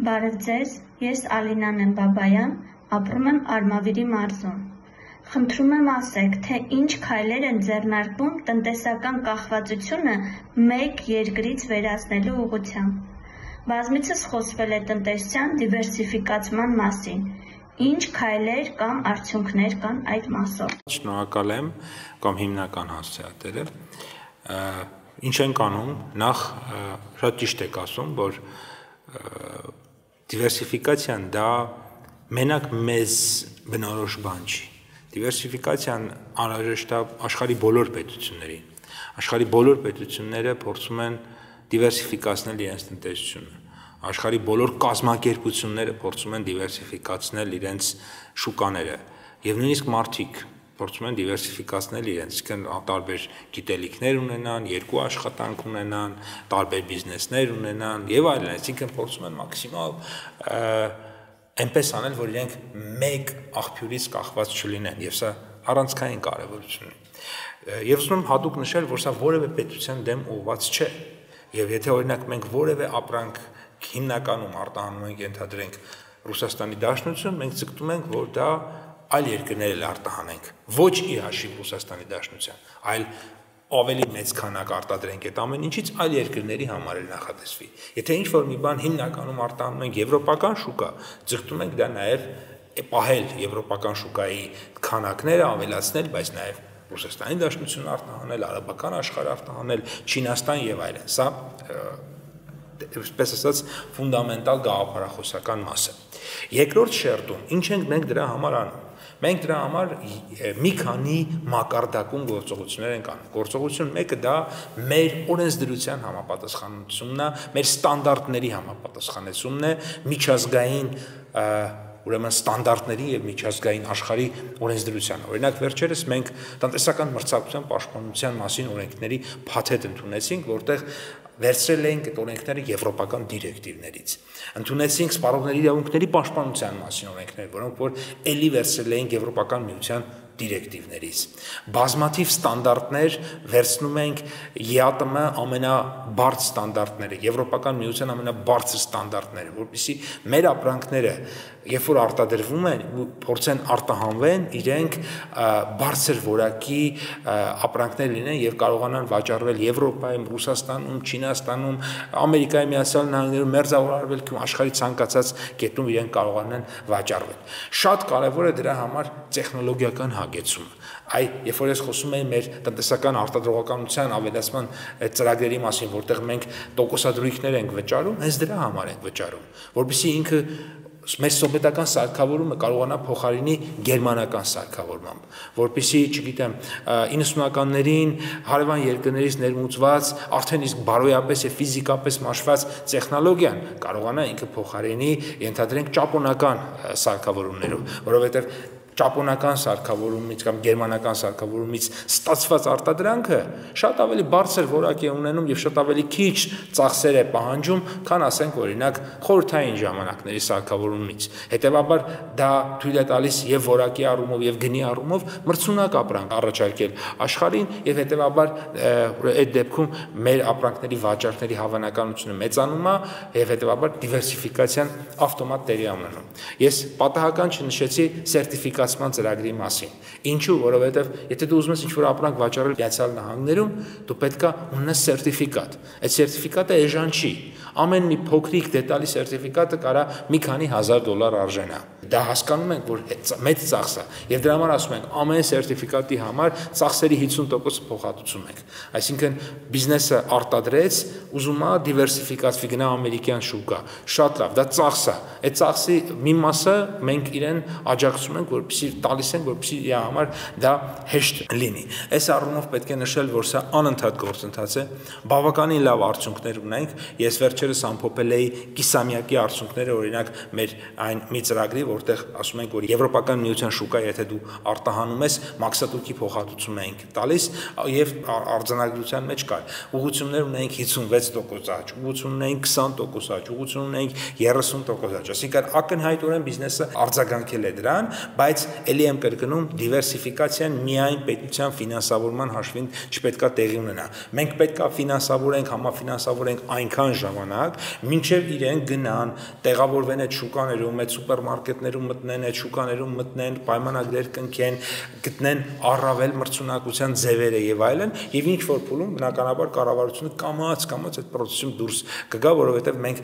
Բարև ձեզ, ես Ալինան եմ Բաբայան, ապրում եմ Արմավիրի մարզում։ Խնդրում եմ ասեք, թե ինչ քայլեր են ձեռնարկվում տնտեսական կախվածությունը մեկ երկրից վերացնելու ուղղությամբ։ Բազմիցս խոսվել է տնտեսության դիվերսիֆիկացման մասին։ Ինչ քայլեր կամ արդյունքներ կան այդ մասով։ Շնորհակալ եմ, կամ հիմնական հասցեատերը։ Ինչ ենք անում, նախ շատ ճիշտ եք ասում, որ դիվերսիֆիկացիան դա մենակ մեզ բնորոշ բան չի։ Դիվերսիֆիկացիան անհրաժեշտ է աշխարհի բոլոր պետություններին։ Աշխարհի բոլոր պետությունները փորձում են դիվերսիֆիկացնել իրենց տնտեսությունը։ Աշխարհի բոլոր կազմակերպությունները փորձում են դիվերսիֆիկացնել իրենց շուկաները, եւ նույնիսկ մարդիկ փորձում են դիվերսիֆիկացնել իրենց, տարբեր գիտելիքներ ունենան, երկու աշխատանք ունենան, տարբեր բիզնեսներ ունենան եւ այլն, այսինքն փորձում են մաքսիմալ այնպես անել, որ իրենք մեկ աղբյուրից կախված չլինեն, եւ սա առանցքային կարևորություն ունի։ Եվ ուզում եմ հատուկ նշել, որ սա որևէ պետության դեմ ուղղված չէ, եւ եթե օրինակ մենք որևէ ապրանք հիմնականում արտահանում ենք, ենթադրենք Ռուսաստանի Դաշնություն, մենք ձգտում ենք, որ դա այլ երկրներ էլ արտահանենք, ոչ ի հաշիվ Ռուսաստանի Դաշնության, այլ ավելի մեծ քանակ արտադրենք այդ ամեն ինչից այլ երկրների համար էլ նախատեսվի։ Եթե ինչ-որ մի բան հիմնականում արտահանում ենք եվրոպական շուկա, ձգտում ենք դա նաև պահել եվրոպական շուկայի քանակները, ավելացնել, բայց նաև Ռուսաստանի Դաշնություն արտահանել, արաբական աշխարհ արտահանել, Չինաստան եւ այլն։ Սա այսպես ասած ֆունդամենտալ գաղափարախոսական մասը։ Երկրորդ շերտում ինչ ենք մենք դրա համար անում։ Մենք դրա համար մի քանի մակարդակում գործողություններ ենք անում։ Գործողություն մեկը դա մեր օրենսդրության համապատասխանությունն է, մեր ստանդարտների համապատասխանեցումն է, միջազգային ուրեմն ստանդարտների եւ միջազգային աշխարհի օրենսդրության։ Օրինակ վերջերս մենք տնտեսական մրցակցության պաշտպանության մասին օրենքների փաթեթ ընդունեցինք, որտեղ վերցրել էինք այդ օրենքները եվրոպական դիրեկտիվներից։ Ընդունեցինք սպառողների իրավունքների պաշտպանության մասին օրենքներ, որոնք որ ելի վերցրել էինք եվրոպական միության դիրեկտիվներից։ Բազմաթիվ ստանդարտներ վերցնում ենք ԵԱՏՄ ամենաբարձր ստանդարտները, Եվրոպական միության ամենաբարձր ստանդարտները, որպեսզի մեր ապրանքները, երբ որ արտադրվում են, փորձեն արտահանվեն, իրենք բարձր որակի ապրանքներ լինեն եւ կարողանան վաճառվել Եվրոպայում, Ռուսաստանում, Չինաստանում, Ամերիկայի Միացյալ Նահանգներում, Մերձավոր Արևելքում, աշխարհի ցանկացած կետում իրենք կարողանան վաճառվել։ Շատ կարեւոր է դրա համար տեխնոլոգիական հագեցումը։ Երբ որ ես խոսում եմ մեր տնտեսական արտադրողականության ավելացման ծրագրերի մասին, որտեղ մենք տոկոսադրույքներ ենք վճարում, հենց դրա համար ենք վճարում, որովհետեւ ինքը մեր սովետական սարքավորումը կարողանա փոխարինի գերմանական սարքավորմամբ, որպեսզի, չգիտեմ, 90-ականներին հարևան երկրներից ներմուծված, արդեն իսկ բարոյապես եւ ֆիզիկապես մաշված տեխնոլոգիան կարողանա ինքը փոխարինի, ենթադրենք, ճապոնական սարքավորումներով, որովհետեւ ճապոնական սարքավորումից կամ գերմանական սարքավորումից ստացված արտադրանքը շատ ավելի բարձր որակ է ունենում եւ շատ ավելի քիչ ծախսեր է պահանջում, քան ասենք օրինակ խորհրդային ժամանակների սարքավորումից։ Հետևաբար դա թույլ է տալիս եւ որակի առումով եւ գնի առումով մրցունակ ապրանք առաջարկել աշխարհին եւ հետևաբար այդ դեպքում մեր ապրանքների վաճառքների հավանականությունը մեծանում է եւ հետևաբար դիվերսիֆիկացիան ավտոմատ տեղի ունենում։ Ես պատահական չնշեցի սերտիֆիկացիան ծրագրի մասին։ Ինչու, որովհետև եթե դու ուզում ես ինչ-որ ապրանք վաճառել Միացյալ Նահանգներում, դու պետքա ունենաս սերտիֆիկատ։ Այդ սերտիֆիկատը էժան չի։ Ամեն մի փոքրիկ դետալի սերտիֆիկատը կարա մի քանի $1000 արժենա։ Դա հասկանում ենք, որ մեծ ծախս է, եւ դրա համար ասում ենք, ամեն սերտիֆիկատի համար ծախսերի 50% փոխհատուցում ենք։ Այսինքն բիզնեսը արտադրեց, ուզում է դիվերսիֆիկացվի, գնա ամերիկյան շուկա։ Շատ լավ, դա ծախս է։ Այդ ծախսի մի մասը մենք իրեն աջակցում ենք, որպեսզի տալիս ենք, որպեսզի իր համար դա հեշտ լինի։ Այս առումով պետք է նշել, որ սա անընդհատ գործընթաց է, բավականին լավ արդյունքներ ունենք։ Ես վերջերս ամփոփել էի կիսամյակի արդյունքները, օրինակ մեր այն մի ծրագրի, որտեղ ասում ենք, որ Եվրոպական միության շուկա, եթե դու արտահանում ես, մաքսատուկի փոխհատուցում ենք տալիս եւ արձանագրության մեջ կար։ Ուղղություններ ունենք 56% աճ, ուղղություն ունենք 20% աճ, ուղղություն ունենք 30% աճ։ Այսինքն ակնհայտորեն բիզնեսը արձագանքել է դրան, բայց ելի եմ կրկնում, դիվերսիֆիկացիան միայն պետության ֆինանսավորման հաշվին չպետքա տեղի ունենա։ Մենք պետքա ֆինանսավորենք, համաֆինանսավորենք այնքան ժամանակ, մինչև իրենք գնան, տեղավորվեն այդ շուկաներում, այդ սուպերմարկետներում մտնեն, այդ շուկաներում մտնեն, պայմանագրեր կնքեն, գտնեն առավել մրցունակության ձևերը եւ այլն, եւ ինչ որ փուլում բնականաբար կառավարությունը կամաց այդ process-ում դուրս կգա, որովհետեւ մենք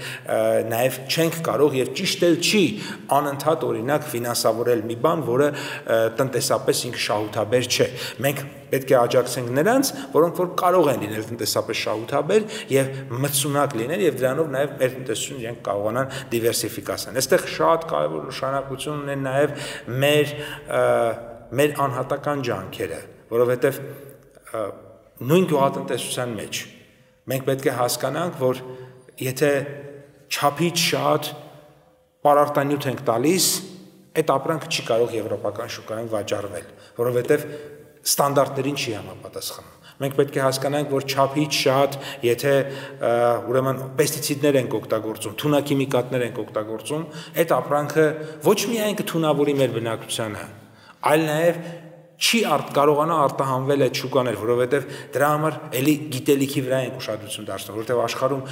նաեւ չենք կարող եւ ճիշտ էլ չի անընդհատ օրինակ ֆինանսավորել մի բան, որը տնտեսապես ինքը շահութաբեր չէ։ Մենք պետք է աջակցենք նրանց, որոնք որ կարող են լինել տնտեսապես շահութաբեր եւ մրցունակ լինել եւ դրանով նաեւ մեր տնտեսությունը իրենք կարողանան դիվերսիֆիկացնել։ Այստեղ շատ կարեւոր նշանակություն ունեն նաեւ մեր անհատական ջանքերը, որովհետեւ նույն գյուղատնտեսության մեջ մենք պետք է հասկանանք, որ եթե չափից շատ պարարտանյութ ենք տալիս, այդ ապրանքը չի կարող եվրոպական շուկայում վաճառվել, որովհետև ստանդարտներին չի համապատասխանում։ Մենք պետք է հասկանանք, որ չափից շատ, եթե ուրեմն պեստիցիդներ ենք օգտագործում, թունաքիմիկատներ ենք օգտագործում, այդ ապրանքը ոչ միայն կթունավորի մեր բնակչությանը, այլ նաև չի կարողանա արտահանվել այդ շուկաներ, որովհետև դրա համար էլի գիտելիքի վրա ենք ուշադրություն դարձնում, որովհետև աշխարհում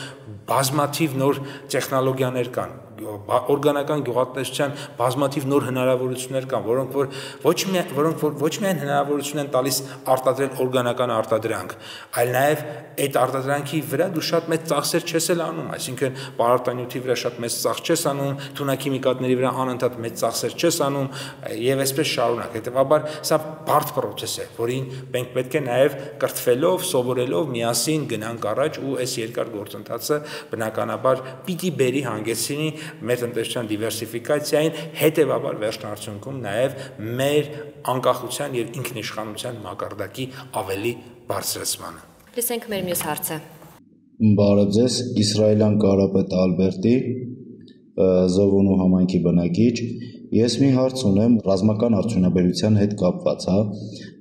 բազմաթիվ նոր տեխնոլոգիաներ կան, օրգանական գյուղատնտեսության բազմաթիվ նոր հնարավորություններ կան, որոնք ոչ միայն հնարավորություն են տալիս արտադրել օրգանական արտադրանք, այլ նաև այդ արտադրանքի վրա դու շատ մեծ ծախսեր չես անում, այսինքն պարարտանյութի վրա շատ մեծ ծախս չես անում, թունաքիմիկատների վրա անընդհատ մեծ ծախսեր չես անում եւ այսպես շարունակ։ Հետեւաբար սա բարդ process է, որին մենք պետք է նաև կրթվելով, սովորելով միասին գնանք առաջ ու այս երկար գործընթացը բնականաբար պիտի բերի հանգեցնի մեր տնտեսության դիվերսիֆիկացիային, հետևաբար վերջնարդյունքում նաև մեր անկախության եւ ինքնիշխանության մակարդակի ավելի բարձրացմանը։ Լսենք մեր մյուս հարցը։ Բարև ձեզ, իսրայելյան կարապետ Ալբերտի։ Զովոնու համայնքի բնակիչ։ Ես մի հարց ունեմ ռազմական արդյունաբերության հետ կապված,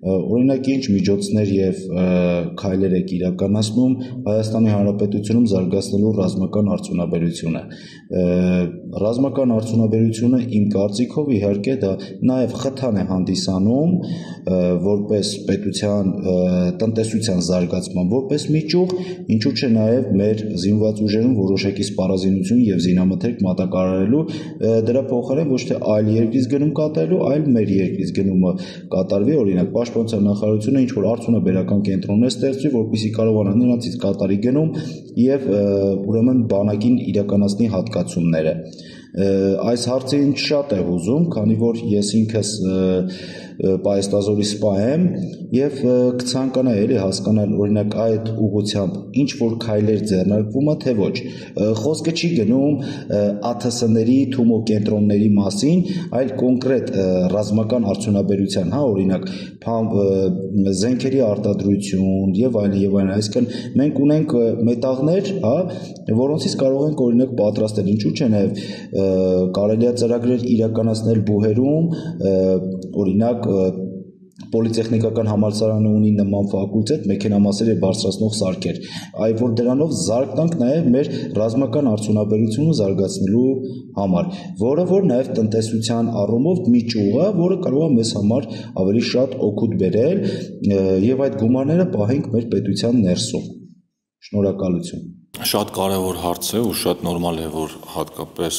օրինակ ինչ միջոցներ եւ քայլեր եք իրականացնում Հայաստանի Հանրապետությունում զարգացնելու ռազմական արդյունաբերությունը։ Ռազմական արդյունաբերությունը իմ կարծիքով իհարկե դա նաեւ խթան է հանդիսանում որպես պետության տնտեսության զարգացման որպես միջուղ, ինչու՞ չէ նաեւ մեր զինված ուժերում որոշակի սպառազինություն եւ զինամթերք մատակարարելու դրա փոխարեն ոչ թե այլ երկրից գնում կատարելու, այլ մեր երկրից գնումը կատարվի, օրինակ Պաշտպանության նախարարությունը ինչ որ արդյունաբերական կենտրոններ ստեղծի, որպեսզի կարողանա նրանցից կատարի գնում եւ ուրեմն բանակին իրականացնի հատկացումները։ Այս հարցը ինձ շատ է հուզում, քանի որ ես ինքս պայստազորի սպա եմ եւ կցանկանայի էլի հասկանալ օրինակ այդ ուղղությամբ ինչ որ քայլեր ձեռնարկվում է թե ոչ։ Խոսքը չի գնում ԱԹՍ-ների, թումո կենտրոնների մասին, այլ կոնկրետ ռազմական արդյունաբերության, օրինակ զենքերի արտադրություն եւ այլն, այսինքն մենք ունենք մետաղներ, որոնցից կարող ենք օրինակ պատրաստել, ինչու՞ չէ նաեւ կարելի է ծրագրեր իրականացնել բուհերում, օրինակ պոլիտեխնիկական համալսարանը ունի նման ֆակուլտետ, մեքենամասեր բարձրացնող սարքեր, այլ որ դրանով զարգանք նաև մեր ռազմական արդյունաբերությունը զարգացնելու համար, որը որ նաև տնտեսության առումով միջուղ է, որը կարող է մեզ համար ավելի շատ օգուտ բերել եւ այդ գումարները պահենք մեր պետության ներսում։ Շնորհակալություն։ Շատ կարևոր հարց է ու շատ նորմալ է, որ հատկապես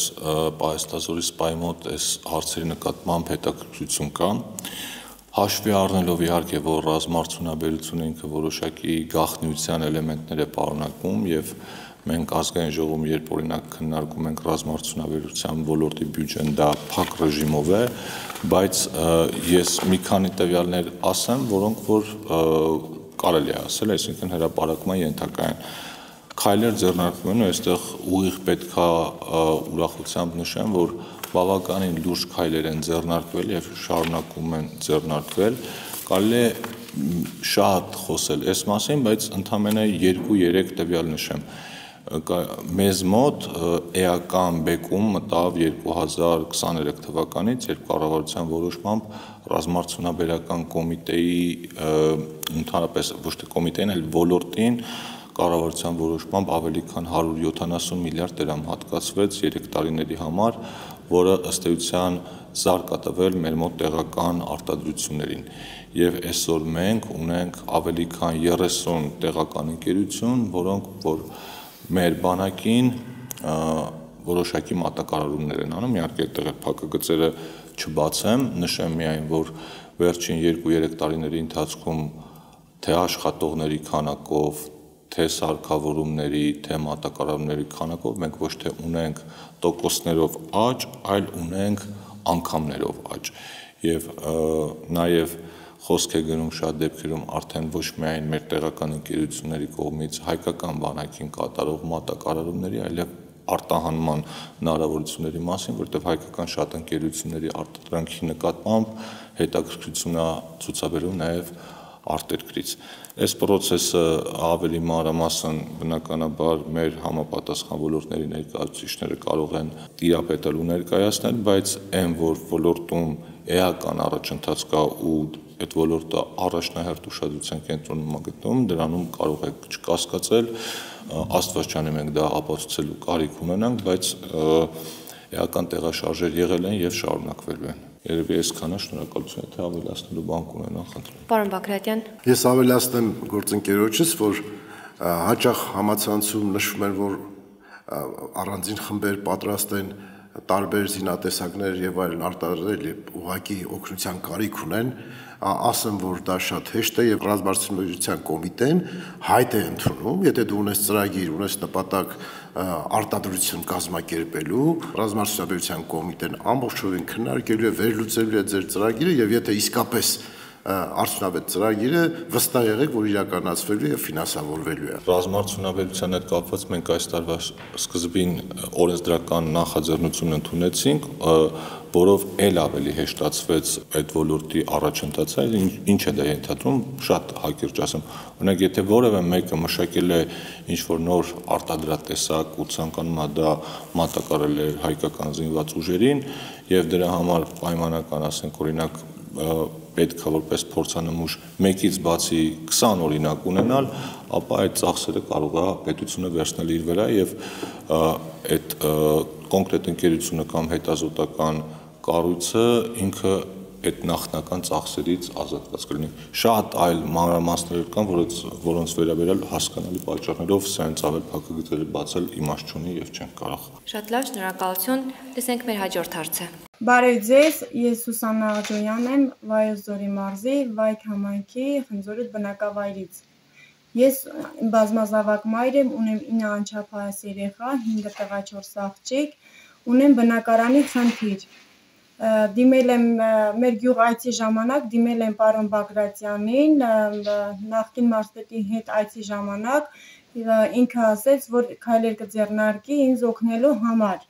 պայստազորի սպայի մոտ այս հարցերի նկատմամբ հետաքրքրություն կա։ Հաշվի առնելով իհարկե, որ ռազմաարդյունաբերությունը ինքը որոշակի գաղտնիության էլեմենտներ է պարունակում եւ մենք ազգային ժողովում երբ օրինակ քննարկում ենք ռազմաարդյունաբերության ոլորտի բյուջեն, դա փակ ռեժիմով է, բայց ես մի քանի տվյալներ ասեմ, որոնք որ կարելի է ասել, այսինքն հրապարակման ենթակա են։ Քայլեր ձեռնարկվում են ու այստեղ ուղիղ պետքա ուրախությամբ նշեմ, որ բավականին լուրջ քայլեր են ձեռնարկվել եւ շարունակում են ձեռնարկվել։ Կարելի է շատ խոսել այս մասին, բայց ընդամենը 2-3 տվյալ նշեմ։ Մեզ մոտ էական բեկում մտավ 2023 թվականից, երբ կառավարության որոշմամբ ռազմաարդյունաբերական կոմիտեի ընդհանրապես ոչ թե կոմիտեին, այլ ոլորտին կառավարության որոշմամբ ավելի քան 170 միլիարդ դրամ հատկացվեց 3 տարիների համար, որը ըստ էության զարգատվել մեր մոտ տեղական արտադրություններին։ Եվ այսօր մենք ունենք ավելի քան 30 տեղական ընկերություն, որոնք որ մեր բանակին որոշակի մատակարարումներ են անում, իհարկե այդտեղ փակագծերը չբացեմ, նշեմ միայն, որ վերջին 2-3 տարիների ընթացքում թե աշխատողների քանակով, թե սարքավորումների, թե մատակարարումների քանակով մենք ոչ թե ունենք տոկոսներով աճ, այլ ունենք անգամներով աճ։ Եվ նաև խոսք է գնում շատ դեպքերում արդեն ոչ միայն մեր տեղական ընկերությունների կողմից հայկական բանակին կատարող մատակարարումների, այլև արտահանման հնարավորությունների մասին, որտեղ հայկական շատ ընկերությունների արտադրանքի նկատմամբ հետաքրքրություն է ցուցաբերում նաև արտերկրից։ Այս process-ը ավելի մանրամասն բնականաբար մեր համապատասխան ոլորտների ներկայացուցիչները կարող են տիրապետել ու ներկայացնել, բայց այն որ ոլորտում էական առաջընթաց կա ու այդ ոլորտը առաջնահերթ ուշադրության կենտրոնում է գտնվում, դրանում կարող եք չկասկածել, Աստվածչանի մենք դա ապացուցելու կարիք ունենանք, բայց էական տեղաշարժեր եղել են եւ շարունակվելու են։ Երևի այսքանը, շնորհակալություն, թե ավելացնելու բան կունենան, խնդրեմ։ Պարոն Բագրատյան։ Ես ավելացնեմ գործընկերոջս, որ հաճախ համացանցում նշվում են, որ առանձին խմբեր պատրաստ են տարբեր զինատեսակներ եւ այլն արտադրել եւ ուղղակի օգնության կարիք ունեն, ասեմ, որ դա շատ հեշտ է եւ ռազմաարդյունաբերության կոմիտեն հայտ է ընդունում, եթե դու ունես ծրագիր, ունես նպատակ արտադրություն կազմակերպելու, ռազմաարդյունաբերության կոմիտեն ամբողջովին քննարկելու է, վերլուծելու է ձեր ծրագիրը եւ եթե իսկապես արդյունավետ ծրագիրը վստահ եղեք, որ իրականացվելու եւ ֆինանսավորվելու է։ Ռազմարդյունաբերության հետ կապված մենք այս տարվա սկզբին օրենսդրական նախաձեռնություն ընդունեցինք, որով ել ավելի հեշտացվեց այդ ոլորտի առաջընթացը, ինչ է դա ենթադրում, շատ հակիրճ ասեմ, օրինակ եթե որևէ մեկը մշակել է ինչ-որ նոր արտադրատեսակ ու ցանկանում է դա մատակարարել է հայկական զինված ուժերին եւ դրա համար պայմանական ասենք օրինակ պետք է որպես փորձանմուշ մեկից բացի 20 օրինակ ունենալ, ապա այդ ծախսերը կարող է պետությունը վերցնել իր վրա եւ այդ կոնկրետ ընկերությունը կամ հետազոտական կառույցը ինքը այդ նախնական ծախսերից ազատված կլինի։ Շատ այլ մանրամասներ կան, որոնց վերաբերյալ հասկանալի պատճառներով սրանց ավել փակագծերը բացել իմաստ չունի եւ չեն կարող։ Շատ լավ, շնորհակալություն։ Տեսենք մեր հաջորդ հարցը։ Բարև ձեզ, ես Սուսաննա Աջոյան եմ, Վայոց-Ձորի մարզի Վայք համայնքի Խնձորիդ բնակավայրից։ Ես բազմազավակ մայր եմ, ունեմ 9 անչափահաս երեխա, 5 տղա, 4 աղջիկ, ունեմ բնակարանի խնդիր։ Դիմել եմ մեր գյուղ այցի ժամանակ, դիմել եմ պարոն Բագրատյանին, նախկին մարզպետի հետ այցի ժամանակ, ինքը ասեց, որ քայլեր կձեռնարկի ինձ օգնելու համար։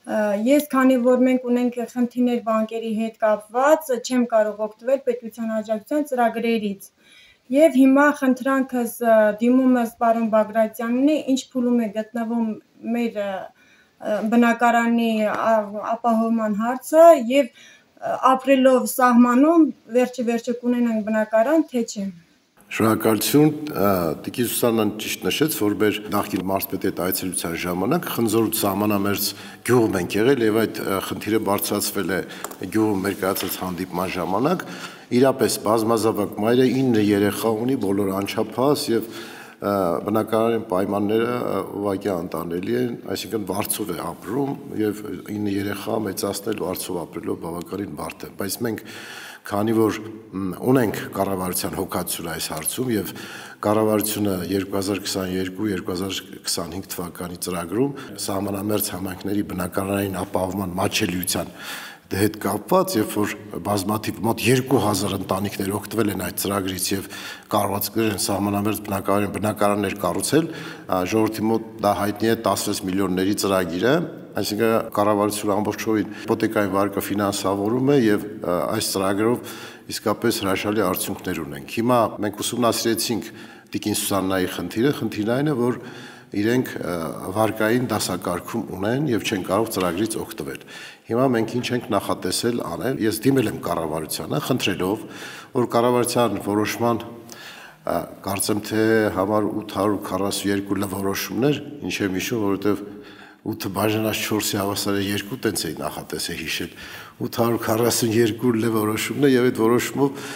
Ես քանի որ մենք ունենք խնդիրներ բանկերի հետ կապված, չեմ կարող օգտվել պետության աջակցության ծրագրերից։ Եվ հիմա խնդրանքս դիմումս պարոն Բագրատյանին է, ինչ փուլում է գտնվում մեր բնակարանի ապահովման հարցը եւ ապրելով սահմանում վերջը կունենանք բնակարան, թե չէ։ Շնորհակալություն, Տիկին Սուսաննան ճիշտ նշեց, որ մեր նախկին մարզպետի հետ այցելության ժամանակ Խնձորուց սահմանամերձ գյուղում ենք եղել եւ այդ խնդիրը բարձրացվել է գյուղում մեր կայացած հանդիպման ժամանակ։ Իրապես բազմազավակ մայրը 9 երեխա ունի, բոլորը անչափահաս եւ բնակարանի պայմանները ուղղակի անտանելի են, այսինքն վարձով է ապրում եւ 9 երեխա մեծացնել վարձով ապրելով բավականին բարդ է, բայց մենք քանի որ ունենք կառավարության հոգացություն այս հարցում եւ կառավարությունը 2022-2025 թվականի ծրագրում սահմանամերձ համայնքների բնակարանային ապահովման մատչելիության հետ կապված, երբ որ բազմաթիվ մոտ 2000 ընտանիքներ օգտվել են այդ ծրագրից եւ կարողացել են սահմանամերձ բնակարաններ կառուցել, ժողովրդի մոտ դա հայտնի է 16 միլիոնների ծրագիրը, այսինքն կառավարությունը ամբողջովին հիպոթեկային վարկը ֆինանսավորում է եւ այս ծրագրով իսկապես հրաշալի արդյունքներ ունենք։ Հիմա մենք ուսումնասիրեցինք Տիկին Սուսաննայի խնդիրն այն է, որ իրենք վարկային դասակարգում ունեն եւ չեն կարող ծրագրից օգտվել։ Հիմա մենք ինչ ենք նախատեսել անել։ Ես դիմել եմ կառավարությանը, խնդրելով, որ կառավարության որոշման կարծեմ թե համար 842 որոշումներ, ինչ եմ հիշում, որովհետեւ 8 բաժանած 4-ի հավասար է 2, տենց էի նախատեսել հիշել 842 որոշումն է եւ այդ որոշումով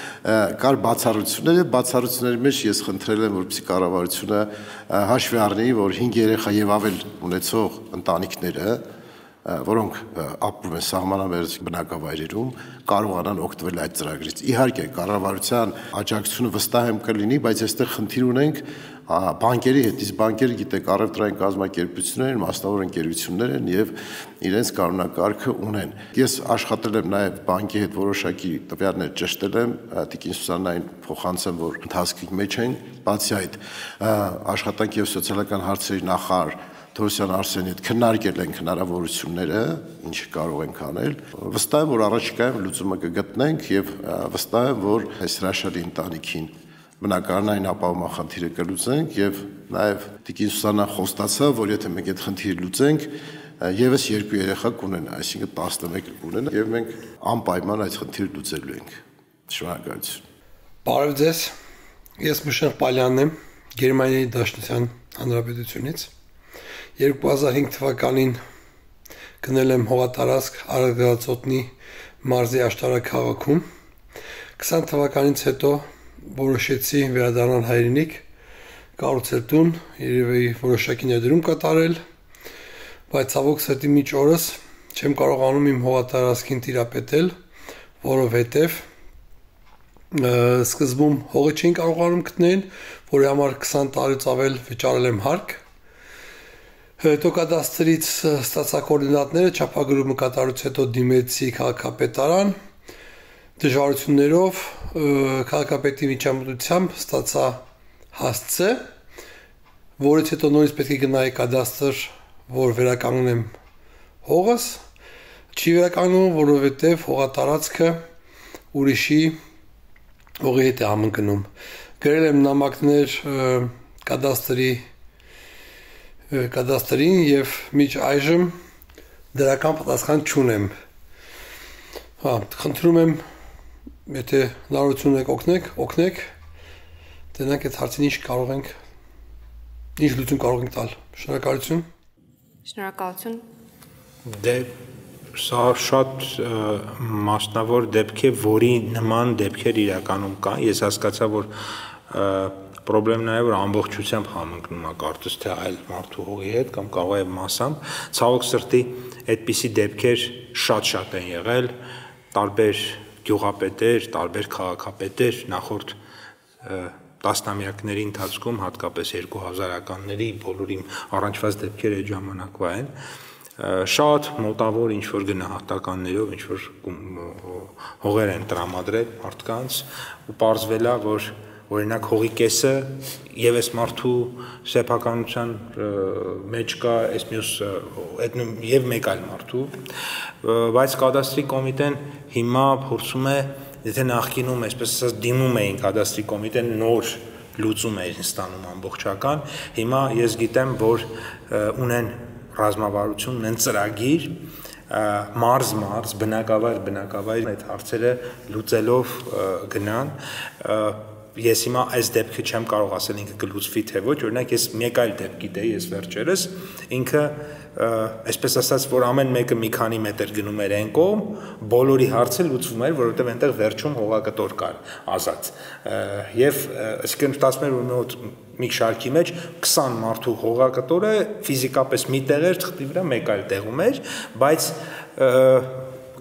կար բացառություններ եւ բացառությունների մեջ ես խնդրել եմ որպեսզի կառավարությունը հաշվի առնի որ 5 երեխա եւ ավել ունեցող ընտանիքները որոնք ապրում են սահմանամերձ բնակավայրերում կարողանան օգտվել այդ ծրագրից։ Իհարկե կառավարության աջակցությունը վստահ եմ կլինի, բայց այստեղ խնդիր ունենք բանկերի հետ, իսկ բանկերը գիտեք առևտրային կազմակերպություններ են, մասնավոր ընկերություններ են եւ իրենց կանոնակարգը ունեն։ Ես աշխատել եմ նաեւ բանկի հետ որոշակի տվյալներ ճշտել եմ, Տիկին Սուսաննային փոխանցեմ, որ ընթացքի մեջ են, բացի այդ աշխատանքի եւ սոցիալական հարցերի նախարար Թորոսյան Արսենի հետ քննարկել ենք հնարավորությունները, ինչ կարող ենք անել։ Վստահ եմ, որ առաջիկայում լուծումը կգտնենք եւ վստահ եմ, որ այս հրաշալի ընտանիքին բնակարանային ապահովման խնդիրը կլուծենք եւ նաեւ Տիկին Սուսաննան խոստացավ, որ եթե մենք այդ խնդիրը լուծենք, եւս 2 երեխա կունենա, այսինքն 11 կունենա եւ մենք անպայման այդ խնդիրը լուծելու ենք։ Շնորհակալություն։ Բարև ձեզ։ Ես Միշել Պալյանն եմ, Գերմանիայի Դաշնության Հանրապետությունից։ 2005 թվականին գնել եմ հողատարածք Արագածոտնի մարզի Աշտարակ քաղաքում։ 20 թվականից հետո որոշեցի վերադառնալ հայրենիք, կառուցել տուն, երևի որոշակի ներդրում կատարել, բայց ցավոք սրտի մինչ օրս չեմ կարողանում իմ հողատարածքին տիրապետել, որովհետև սկզբում հողը չէին կարողանում գտնել, որի համար 20 տարուց ավել վճարել եմ հարկ։ Հետո կադաստրից ստացա կոորդինատները, չափագրումը կատարուց հետո դիմեցի քաղաքապետարան, դժվարություններով քաղաքապետի միջամտությամբ ստացա հասցե, որից հետո նորից պետք է գնայի կադաստր, որ վերականգնեմ հողս, չի վերականգնում, որովհետև հողատարածքը ուրիշի հողի հետ է համընկնում։ Գրել եմ նամակներ կադաստրին եւ միջ այժմ դրական պատասխան չունեմ։ Խնդրում եմ, եթե հնարավորություն օգնեք, տենանք այդ հարցին ինչ լուծում կարող ենք տալ։ Շնորհակալություն։ Շնորհակալություն։ Դե սա շատ մասնավոր դեպք է, որի նման դեպքեր իրականում կան։ Ես հասկացա, որ պրոբլեմն է, որ ամբողջությամբ համընկնում է կարծես թե այլ մարդու հողի հետ կամ կարող է մասամբ։ Ցավոք սրտի այդպիսի դեպքեր շատ են եղել, տարբեր գյուղապետեր, տարբեր քաղաքապետեր նախորդ տասնամյակների ընթացքում, հատկապես 2000-ականների բոլոր իմ առնչված դեպքերը այդ ժամանակվա են, շատ մոտավոր ինչ-որ գնահատականներով ինչ-որ հողեր են տրամադրել մարդկանց ու պարզվել է, որ օրինակ հողի կեսը եւ այս մարդու սեփականության մեջ կա այս մյուս եւ մեկ այլ մարդու, բայց կադաստրի կոմիտեն հիմա փորձում է, եթե նախկինում այսպես ասած դիմում էին կադաստրի կոմիտեն նոր լուծում էին ստանում ամբողջական, հիմա ես գիտեմ, որ ունեն ռազմավարություն, ունեն ծրագիր, մարզ, բնակավայր այդ հարցերը լուծելով գնան, ես հիմա այս դեպքը չեմ կարող ասել ինքը կլուծվի թե ոչ, օրինակ ես մեկ այլ դեպք գիտեի ես վերջերս, ինքը այսպես ասած, որ ամեն մեկը մի քանի մետր գնում էր այն կողմ, բոլորի հարցը լուծվում էր, որովհետև այնտեղ վերջում հողակտոր կար ազատ։ Եվ այսինքն ստացվում էր, որ մի շարքի մեջ 20 մարդու հողակտորը ֆիզիկապես մի տեղ էր, թղթի վրա մեկ այլ տեղում էր, բայց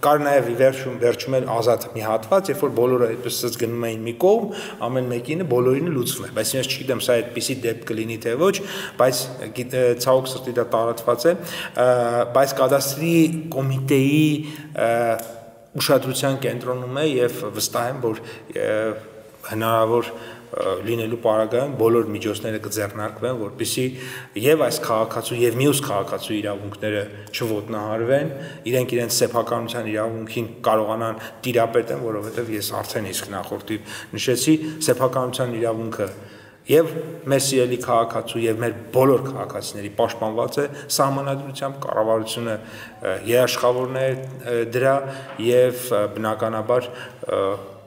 կար նաև վերջում էր ազատ մի հատված, երբ որ բոլորը այդպես ասած գնում էին մի կողմ, ամեն մեկինը բոլորինը լուծվում է, բայց ես չգիտեմ սա այդպիսի դեպք կլինի թե ոչ, բայց ցավոք սրտի դա տարածված է, բայց կադաստրի կոմիտեի ուշադրության կենտրոնում է եւ վստահ եմ, որ հնարավոր լինելու պարագայում բոլոր միջոցները կձեռնարկվեն, որպեսզի եւ այս քաղաքացու եւ մյուս քաղաքացու իրավունքները չոտնահարվեն, իրենք իրենց սեփականության իրավունքին կարողանան տիրապետեն, որովհետեւ ես արդեն իսկ նախորդիվ նշեցի, սեփականության իրավունքը եւ մեր սիրելի քաղաքացու եւ մեր բոլոր քաղաքացիների պաշտպանված է սահմանադրությամբ, կառավարությունը երաշխավորն է դրա եւ բնականաբար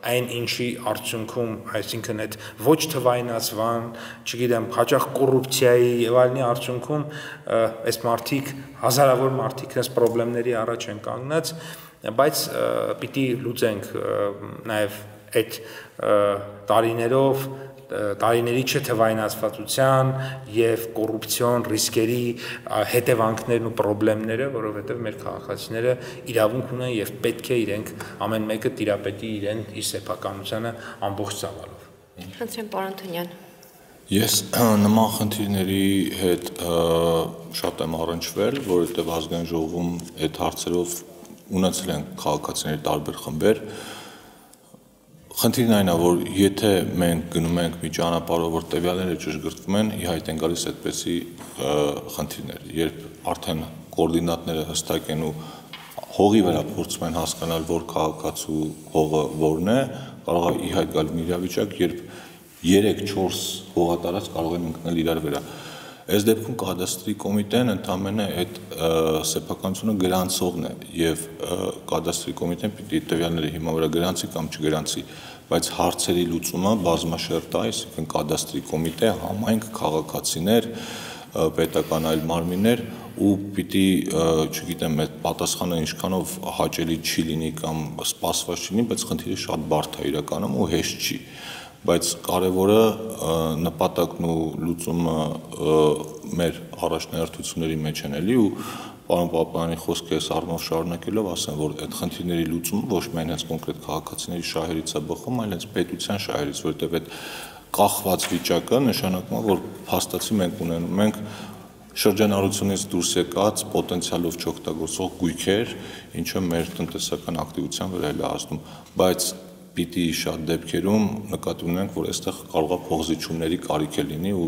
այն ինչի արդյունքում, այսինքն այդ ոչ թվայնացման, չգիտեմ, հաճախ կոռուպցիայի եւ այլնի արդյունքում այս մարդիկ, հազարավոր մարդիկ այս խնդիրների առաջ են կանգնած, բայց պիտի լուծենք նաեւ այդ տարիների չթվայնացվածության եւ կոռուպցիոն ռիսկերի հետևանքներն ու խնդիրները, որովհետեւ մեր քաղաքացիները իրավունք ունեն եւ պետք է իրենք ամեն մեկը տիրապետի իրեն իր սեփականությանը ամբողջ ծավալով։ Խնդրեմ, պարոն Թունյան։ Ես նման խնդիրների հետ շատ եմ առնչվել, որովհետեւ ազգային ժողովում այդ հարցերով ունեցել են քաղաքացիների տարբեր խմբեր։ Խնդիրն այն է, որ եթե մենք գնում ենք մի ճանապարհով, որ տվյալները ճշգրտվում են, ի հայտ են գալիս այդպիսի խնդիրներ, երբ արդեն կոորդինատները հստակ են ու հողի վրա փորձում են հասկանալ, որ քաղաքացու հողը որն է, կարող է ի հայտ գալ մի իրավիճակ, երբ 3-4 հողատարած կարող են ընկնել իրար վրա։ Այս դեպքում կադաստրի կոմիտեն ընդամենը այդ սեփականությունը գրանցողն է եւ կադաստրի կոմիտեն պիտի տվյալների հիման վրա գրանցի կամ չգրանցի, բայց հարցերի լուծումը բազմաշերտ է, այսինքն կադաստրի կոմիտե, համայնք, քաղաքացիներ, պետական այլ մարմիններ ու պիտի, չգիտեմ, այդ պատասխանը ինչքանով հաճելի չի լինի կամ սպասված չի լինի, բայց խնդիրը շատ բարդ է իրականում ու հեշտ չի։ Բայց կարևորը նպատակն ու լուծումը մեր առաջնահերթությունների մեջ են էլի ու պարոն Պապայանի խոսքը այս առումով շարունակելով ասեմ, որ այդ խնդիրների լուծումը ոչ միայն հենց կոնկրետ քաղաքացիների շահերից է բխում, այլ հենց պետության շահերից, որովհետև այդ կախված վիճակը նշանակում է, որ փաստացի մենք ունենում ենք շրջանառությունից դուրս եկած պոտենցիալով չօգտագործող գույքեր, ինչը մեր տնտեսական ակտիվության վրա է ազդում, բայց պիտի շատ դեպքերում նկատի ունենք, որ այստեղ կարող է փոխզիջումների կարիք է լինի ու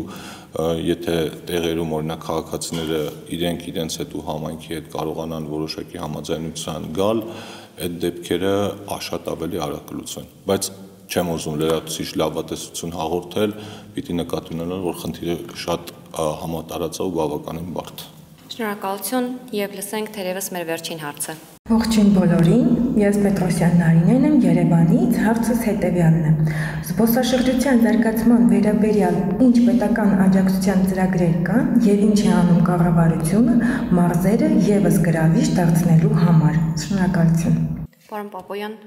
եթե տեղերում օրինակ քաղաքացիները իրենց հետ ու համայնքի հետ կարողանան որոշակի համաձայնության գալ, այդ դեպքերը շատ ավելի արագ կլուծվեն, բայց չեմ ուզում լրացուցիչ լավատեսություն հաղորդել, պիտի նկատի ունենալ, որ խնդիրը շատ համատարած է ու բավականին բարդ։ Շնորհակալություն եւ լսենք թերևս մեր վերջին հարցը։ Ողջույն բոլորին, ես Պետրոսյան Նարինեն եմ Երևանից, հարցս հետևյալն է։ Զբոսաշրջության զարգացման վերաբերյալ ինչ պետական աջակցության ծրագրեր կան եւ ինչ է անում կառավարությունը մարզերը եւս գրավիչ դարձնելու համար։ Շնորհակալություն։ Պարոն Պապոյան։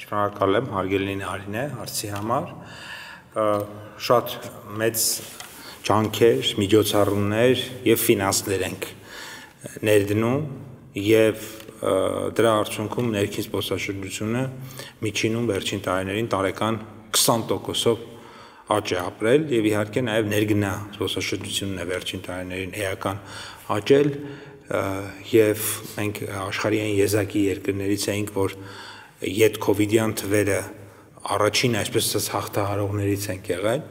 Շնորհակալ եմ հարգելի Նարինե հարցի համար։ Շատ մեծ ջանքեր, միջոցառումներ եւ ֆինանսներ ենք ներդնում եւ դրա արդյունքում ներքին զբոսաշրջությունը միջինում վերջին տարիներին տարեկան 20%-ով աճ է ապրել եւ իհարկե նաեւ ներգնա զբոսաշրջությունն է վերջին տարիներին էական աճել եւ մենք աշխարհային եզակի երկրներից էինք, որ յետ կովիդյան թվերը առաջին այսպես ասած հաղթահարողներից ենք եղել։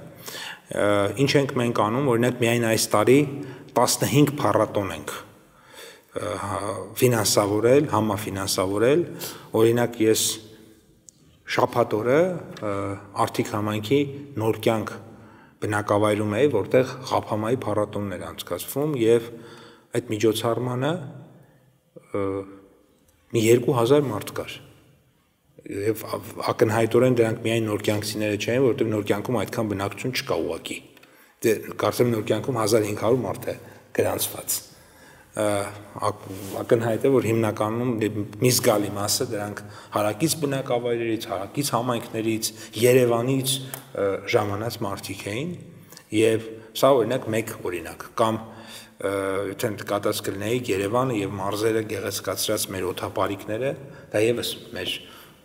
Ինչ ենք մենք անում, օրինակ միայն այս տարի 15 փառատոն ենք ֆինանսավորել, համաֆինանսավորել, օրինակ ես շաբաթ օրը Արթիկ համայնքի նոր կյանք բնակավայրում էի, որտեղ Ղափամայի փառատոնն էր անցկացվում եւ այդ միջոցառմանը մի 2000 մարդ կար եւ ակնհայտորեն դրանք միայն նոր կյանքցիները չէին, որովհետեւ նոր կյանքում այդքան բնակչություն չկա ուղղակի։ Դե կարծեմ նոր կյանքում 1500 մարդ է գրանցված։ Ակնհայտ է, որ հիմնականում մի զգալի մասը դրանք հարակից բնակավայրերից, հարակից համայնքներից, Երևանից ժամանած մարդիկ էին եւ սա օրինակ մեկ օրինակ կամ եթե նկատած կլինեիք Երևանը եւ մարզերը գեղեցկացրած մեր օդապարիկները, դա եւս մեր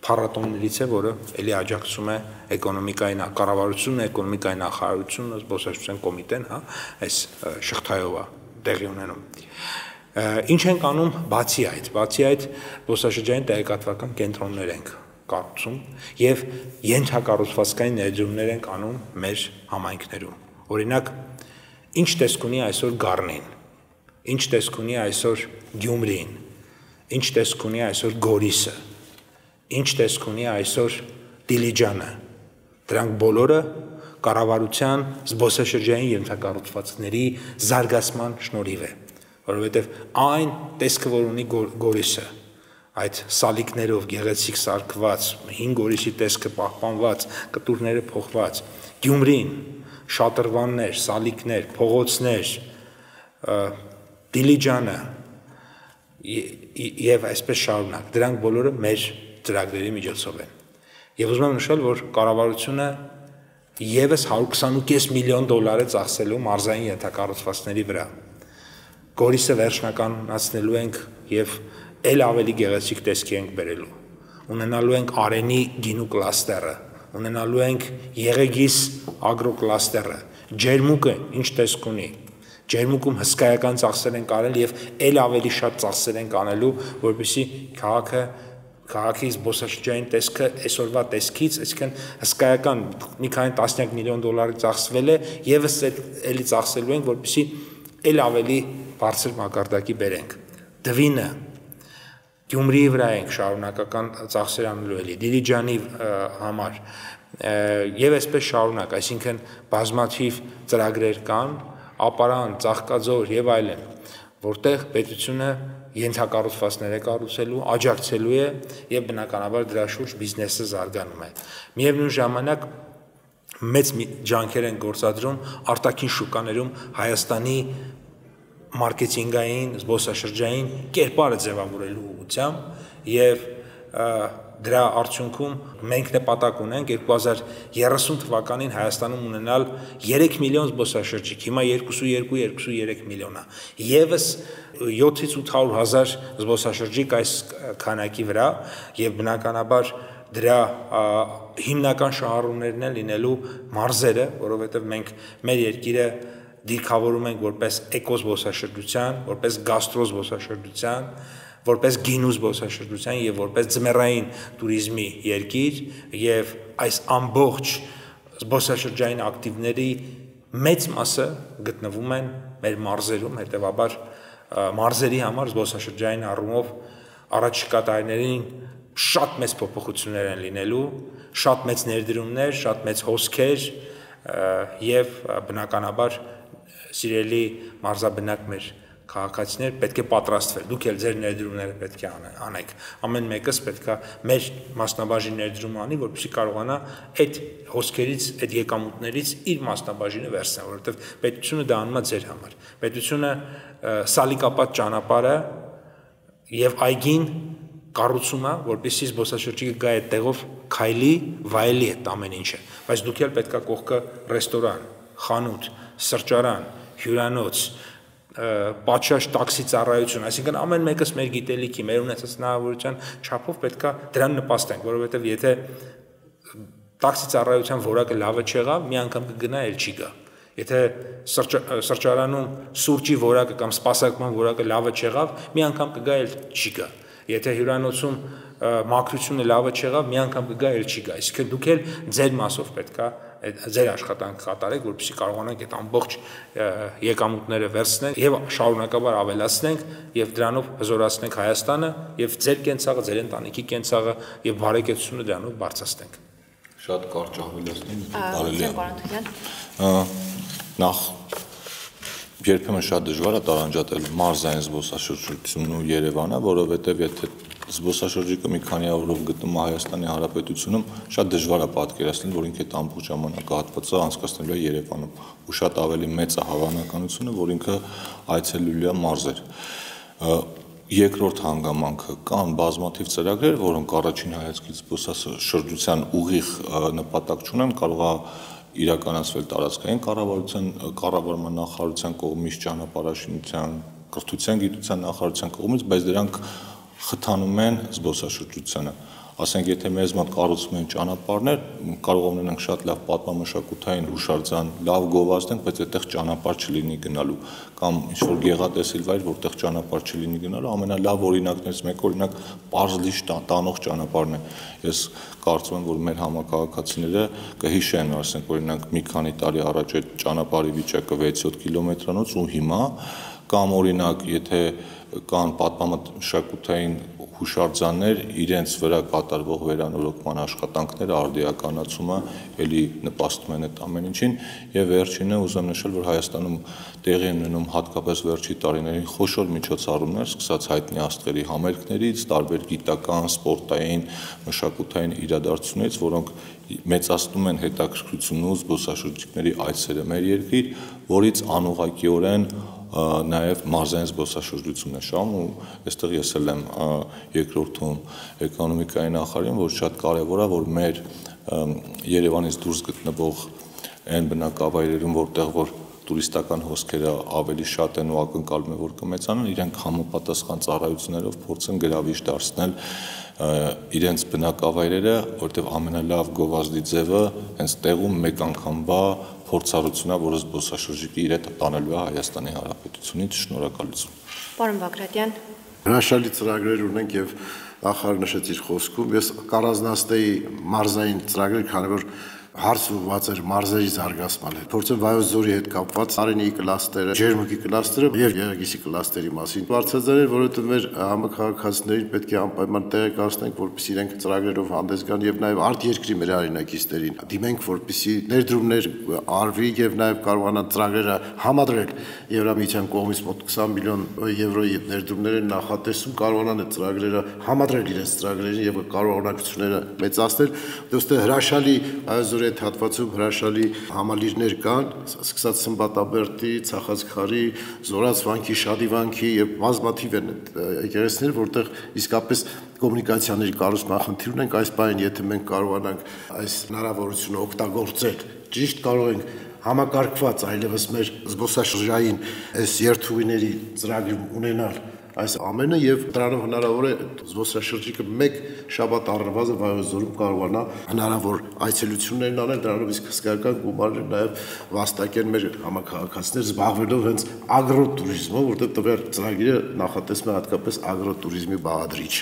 փառատոններից է, որը էլի աջակցում է էկոնոմիկայի կառավարությունը, էկոնոմիկայի նախարարությունը, զբոսաշրջության կոմիտեն, հա, այս շղթայով է տեղի ունենում։ Ինչ ենք անում բացի այդ զբոսաշրջային տեղեկատվական կենտրոններ ենք կառուցում եւ ենթակառուցվածքային ներդրումներ ենք անում մեր համայնքներում։ Օրինակ, ինչ տեսք ունի այսօր Գառնին, ինչ տեսք ունի այսօր Գյումրին, ինչ տեսք ունի այսօր Գորիսը, ինչ տեսք ունի այսօր Դիլիջանը, դրանք բոլորը կառավարության զբոսաշրջային ենթակառուցվածքների զարգացման շնորհիվ է, որովհետև այն տեսքը, որ ունի Գորիսը, այդ սալիկներով գեղեցիկ սարքված, 5 Գորիսի տեսքը պահպանված, կտուրները փոխված, Գյումրին, շատրվաններ, սալիկներ, փողոցներ, Դիլիջանը եւ այսպես շարունակ, դրանք բոլորը մեր ծրագրերի միջոցով են։ Եվ ուզում եմ նշել, որ կառավարությունը եւս 120.5 միլիոն դոլար է ծախսելու մարզային ենթակառուցվածքների վրա։ Գորիսը վերջնականացնելու ենք եւ ել ավելի գեղեցիկ տեսքի ենք բերելու։ Ունենալու ենք Արենի գինու կլաստերը, ունենալու ենք Եղեգիս ագրո կլաստերը, Ջերմուկը ինչ տեսք ունի։ Ջերմուկում հսկայական ծախսեր են արել եւ ել ավելի շատ ծախսեր են անելու, որպեսզի քաղաքի զբոսաշրջային տեսքը այսօրվա տեսքից, այսինքն հսկայական մի քանի տասնյակ միլիոն դոլարի ծախսվել է, եւս էլի ծախսելու ենք, որպեսզի ել ավելի բարձր մակարդակի բերենք։ Դվինը Գյումրիի վրա ենք շարունակական ծախսեր անելու էլի, Դիլիջանի համար եւ այսպես շարունակ, այսինքն բազմաթիվ ծրագրեր կան, ապարան, Ծաղկաձոր եւ այլն, որտեղ պետությունը ենթակառուցվածքներ է կառուցելու, աջակցելու է եւ բնականաբար դրա շուրջ բիզնեսը զարգանում է։ Միևնույն ժամանակ մեծ ջանքեր են գործադրում արտաքին շուկաներում Հայաստանի մարքեթինգային, զբոսաշրջային կերպարը ձևավորելու ուղղությամբ եւ դրա արդյունքում մենք նպատակ ունենք 2030 թվականին Հայաստանում ունենալ 3 միլիոն զբոսաշրջիկ, հիմա 2.2-2.3 միլիոն է։ Եվս 7-ից 800 հազար զբոսաշրջիկ այս քանակի վրա եւ բնականաբար դրա հիմնական շահառուներն են լինելու մարզերը, որովհետեւ մենք մեր երկիրը դիրքավորում ենք որպես էկոզբոսաշրջության, որպես գաստրոզբոսաշրջության, որպես գինու զբոսաշրջության եւ որպես ձմեռային туриզմի երկիր եւ այս ամբողջ զբոսաշրջային ակտիվների մեծ մասը գտնվում են մեր մարզերում, հետեւաբար մարզերի համար զբոսաշրջային առումով առաջիկա տարիներին շատ մեծ փոփոխություններ են լինելու, շատ մեծ ներդրումներ, շատ մեծ հոսքեր եւ բնականաբար սիրելի մարզաբնակ մեր քաղաքացիներ պետք է պատրաստվել, դուք էլ ձեր ներդրումները պետք է անեք, ամեն մեկս պետք է մեր մասնաբաժին ներդրում անի, որպեսզի կարողանա այդ հոսքերից, այդ եկամուտներից իր մասնաբաժինը վերցնել, որովհետև պետությունը դա անում է ձեր համար, պետությունը սալիկապատ ճանապարհը եւ այգին կառուցում է, որպեսզի զբոսաշրջիկը գա այդ տեղով քայլի, վայելի այդ ամեն ինչը, բայց դուք էլ պետք է կողքը ռեստորան, խանութ, սրճարան, հյուրանոց, պատշաճ տաքսի ծառայություն, այսինքն ամեն մեկս մեր գիտելիքի, մեր ունեցած հնարավորության չափով պետք է դրան նպաստենք, որովհետև եթե տաքսի ծառայության որակը լավը չեղավ, մի անգամ կգնա, էլ չի գա։ Եթե սրճարանում սուրճի որակը կամ սպասարկման որակը լավը չեղավ, մի անգամ կգա, էլ չի գա։ Եթե հյուրանոցում մաքրությունը լավը չեղավ, մի անգամ կգա, էլ չի գա։ Այսինքն դուք էլ ձեր մասով պետք է ձեր աշխատանքը կատարեք, որպեսզի կարողանանք այդ ամբողջ եկամուտները վերցնել եւ շարունակաբար ավելացնենք եւ դրանով հզորացնենք Հայաստանը եւ ձեր կենցաղը, ձեր ընտանիքի կենցաղը եւ բարեկեցությունը դրանով բարձրացնենք։ Շատ կարճ ավելացնեմ, կարելի է։ Նախ երբեմն շատ դժվար է տարանջատել մարզային զբոսաշրջությունն ու Երևանը, որովհետեւ եթե զբոսաշրջիկը մի քանի օրով գտնում է Հայաստանի Հանրապետությունում, շատ դժվար է պատկերացնել, որ ինքը այդ ամբողջ ժամանակահատվածը անցկացնելու է Երևանում, ու շատ ավելի մեծ է հավանականությունը, որ ինքը այցելելու է մարզեր։ Երկրորդ հանգամանքը կան բազմաթիվ ծրագրեր, որոնք առաջին հայացքից զբոսաշրջության ուղիղ նպատակ չունեն, կարող է իրականացվել տարածքային կառավարման նախարարության կողմից, ճանապարհաշինության, կրթության, գիտության նախարարության կողմից, բայց դրանք խթանում են զբոսաշրջությանը։ Ասենք, եթե մեզ մոտ կառուցվում են ճանապարհներ, կարող ունենանք շատ լավ պատմամշակութային հուշարձան, լավ գովազդենք, բայց այդտեղ ճանապարհ չլինի գնալու, կամ ինչ-որ գեղատեսիլ վայր, որտեղ ճանապարհ չլինի գնալու, ամենալավ օրինակներից մեկը օրինակ Պարզլիշ տանող ճանապարհն է։ Ես կարծում եմ, որ մեր համակարգացիները կհիշեն, ասենք, օրինակ մի քանի տարի առաջ այդ ճանապարհի վիճակը 6-7 կիլոմետրանոց ու հիմա, կամ օրինակ, եթե կան պատմամշակութային հուշարձաններ, իրենց վրա կատարվող վերանորոգման աշխատանքները, արդիականացումը էլի նպաստում են այդ ամեն ինչին, եւ վերջինը ուզում նշել, որ Հայաստանում տեղի են ունենում հատկապես վերջի տարիներին խոշոր միջոցառումներ, սկսած հայտնի աստղերի համերգներից, տարբեր գիտական, սպորտային, մշակութային իրադարձություններից, որոնք մեծացնում են հետաքրքրությունը զբոսաշրջիկների այցերը մեր երկիր, որից անուղղակիորեն նաև մարզային զբոսաշրջությունն է շահում, ու այստեղ ես էլ եմ երկրորդում էկոնոմիկայի նախարարին, որ շատ կարևոր է, որ մեր Երևանից դուրս գտնվող այն բնակավայրերում, որտեղ որ տուրիստական հոսքերը ավելի շատ են ու ակնկալում է, որ կմեծանան, իրենք համապատասխան ծառայություններով փորձեն գրավիչ դարձնել իրենց բնակավայրերը, որտեղ ամենալավ գովազդի ձևը հենց տեղում մեկ անգամվա փորձառությունն է, որը զբոսաշրջիկի իր հետ տանելու է Հայաստանի Հանրապետությունից։ Շնորհակալություն։ Պարոն Բագրատյան, հրաշալի ծրագրեր ունենք եւ նախարարը նշեց իր խոսքում, ես կառանձնացնեի մարզային ծրագրեր, քանի որ հարց ուղղված էր մարզերի զարգացման հետ։ Փորձեմ Վայոց ձորի հետ կապված Արենիի կլաստերը, Ջերմուկի կլաստերը եւ Երագիսի կլաստերի մասին բարձրացնել, որովհետեւ մեր համակարգացիներին պետք է անպայման տեղեկացնենք, որպեսզի իրենք ծրագրերով հանդես գան եւ նաեւ արտերկրի մեր հայրենակիցներին դիմենք, որպեսզի ներդրումներ արվի եւ նաեւ կարողանան ծրագրերը համադրել Եվրամիության կողմից մոտ 20 միլիոն եվրոյի ներդրումներ են նախատեսում, կարողանան այդ ծրագրերը համադրել իրենց ծրագրերին եւ կարողանակությունները մեծացնել։ Դոստը հրաշալի Վայոց այդ հատվածում հրաշալի համալիրներ կան, սկսած Սմբատաբերդի, Ցախածքարի, Զորաց վանքի, Շադի վանքի եւ բազմաթիվ են եկեղեցիներ, որտեղ իսկապես կոմունիկացիաների կառուցման խնդիր ունենք, այս բանին եթե մենք կարողանանք այս հնարավորությունը օգտագործել, ճիշտ կարող ենք համակարգված այլևս մեր զբոսաշրջային այս երթուղիների ծրագիր ունենալ այս ամենը եւ դրանով հնարավոր է զբոսաշրջիկը մեկ շաբաթ առնվազն Վայոց ձորում կարողանա հնարավոր այցելություններն անել, դրանով իսկ հսկայական գումարներ նաեւ վաստակեն մեր համակարգացիներ զբաղվելով հենց ագրոտուրիզմով, որտեղ տվյալ ծրագիրը նախատեսվում է հատկապես ագրոտուրիզմի բաղադրիչ։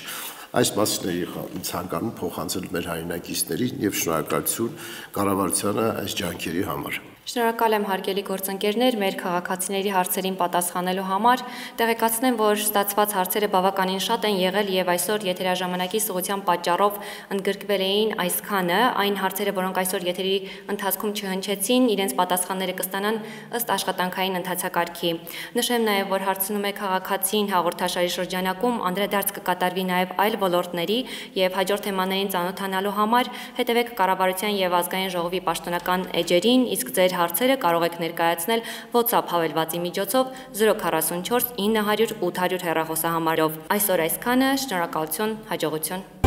Այս մասն ցանկանում փոխանցել մեր հայրենակիցներին եւ շնորհակալություն կառավարությանը այս ջանքերի համար։ Շնորհակալ եմ հարգելի գործընկերներ մեր քաղաքացիների հարցերին պատասխանելու համար։ Տեղեկացնեմ, որ ստացված հարցերը բավականին շատ են եղել եւ այսօր եթերաժամանակի սղության պատճառով ընդգրկվել էին այսքանը, այն հարցերը, որոնք այսօր եթերի ընթացքում չհնչեցին, իրենց պատասխանները կստանան ըստ աշխատանքային ընթացակարգի։ Նշեմ նաեւ, որ հարցնում է քաղաքացին հաղորդաշարի շրջանակում անդրադարձ կկատարվի նաեւ այլ ոլորտների եւ հաջորդ թեմաներին ծանոթանալու համար հետևեք կառավարության եւ ազգային ժողովի պաշտոնական էջերին, իսկ ձեր հարցերը կարող եք ներկայացնել WhatsApp հավելվածի միջոցով 044 900 800 հեռախոսահամարով։ Այսօր այսքանը, շնորհակալություն, հաջողություն։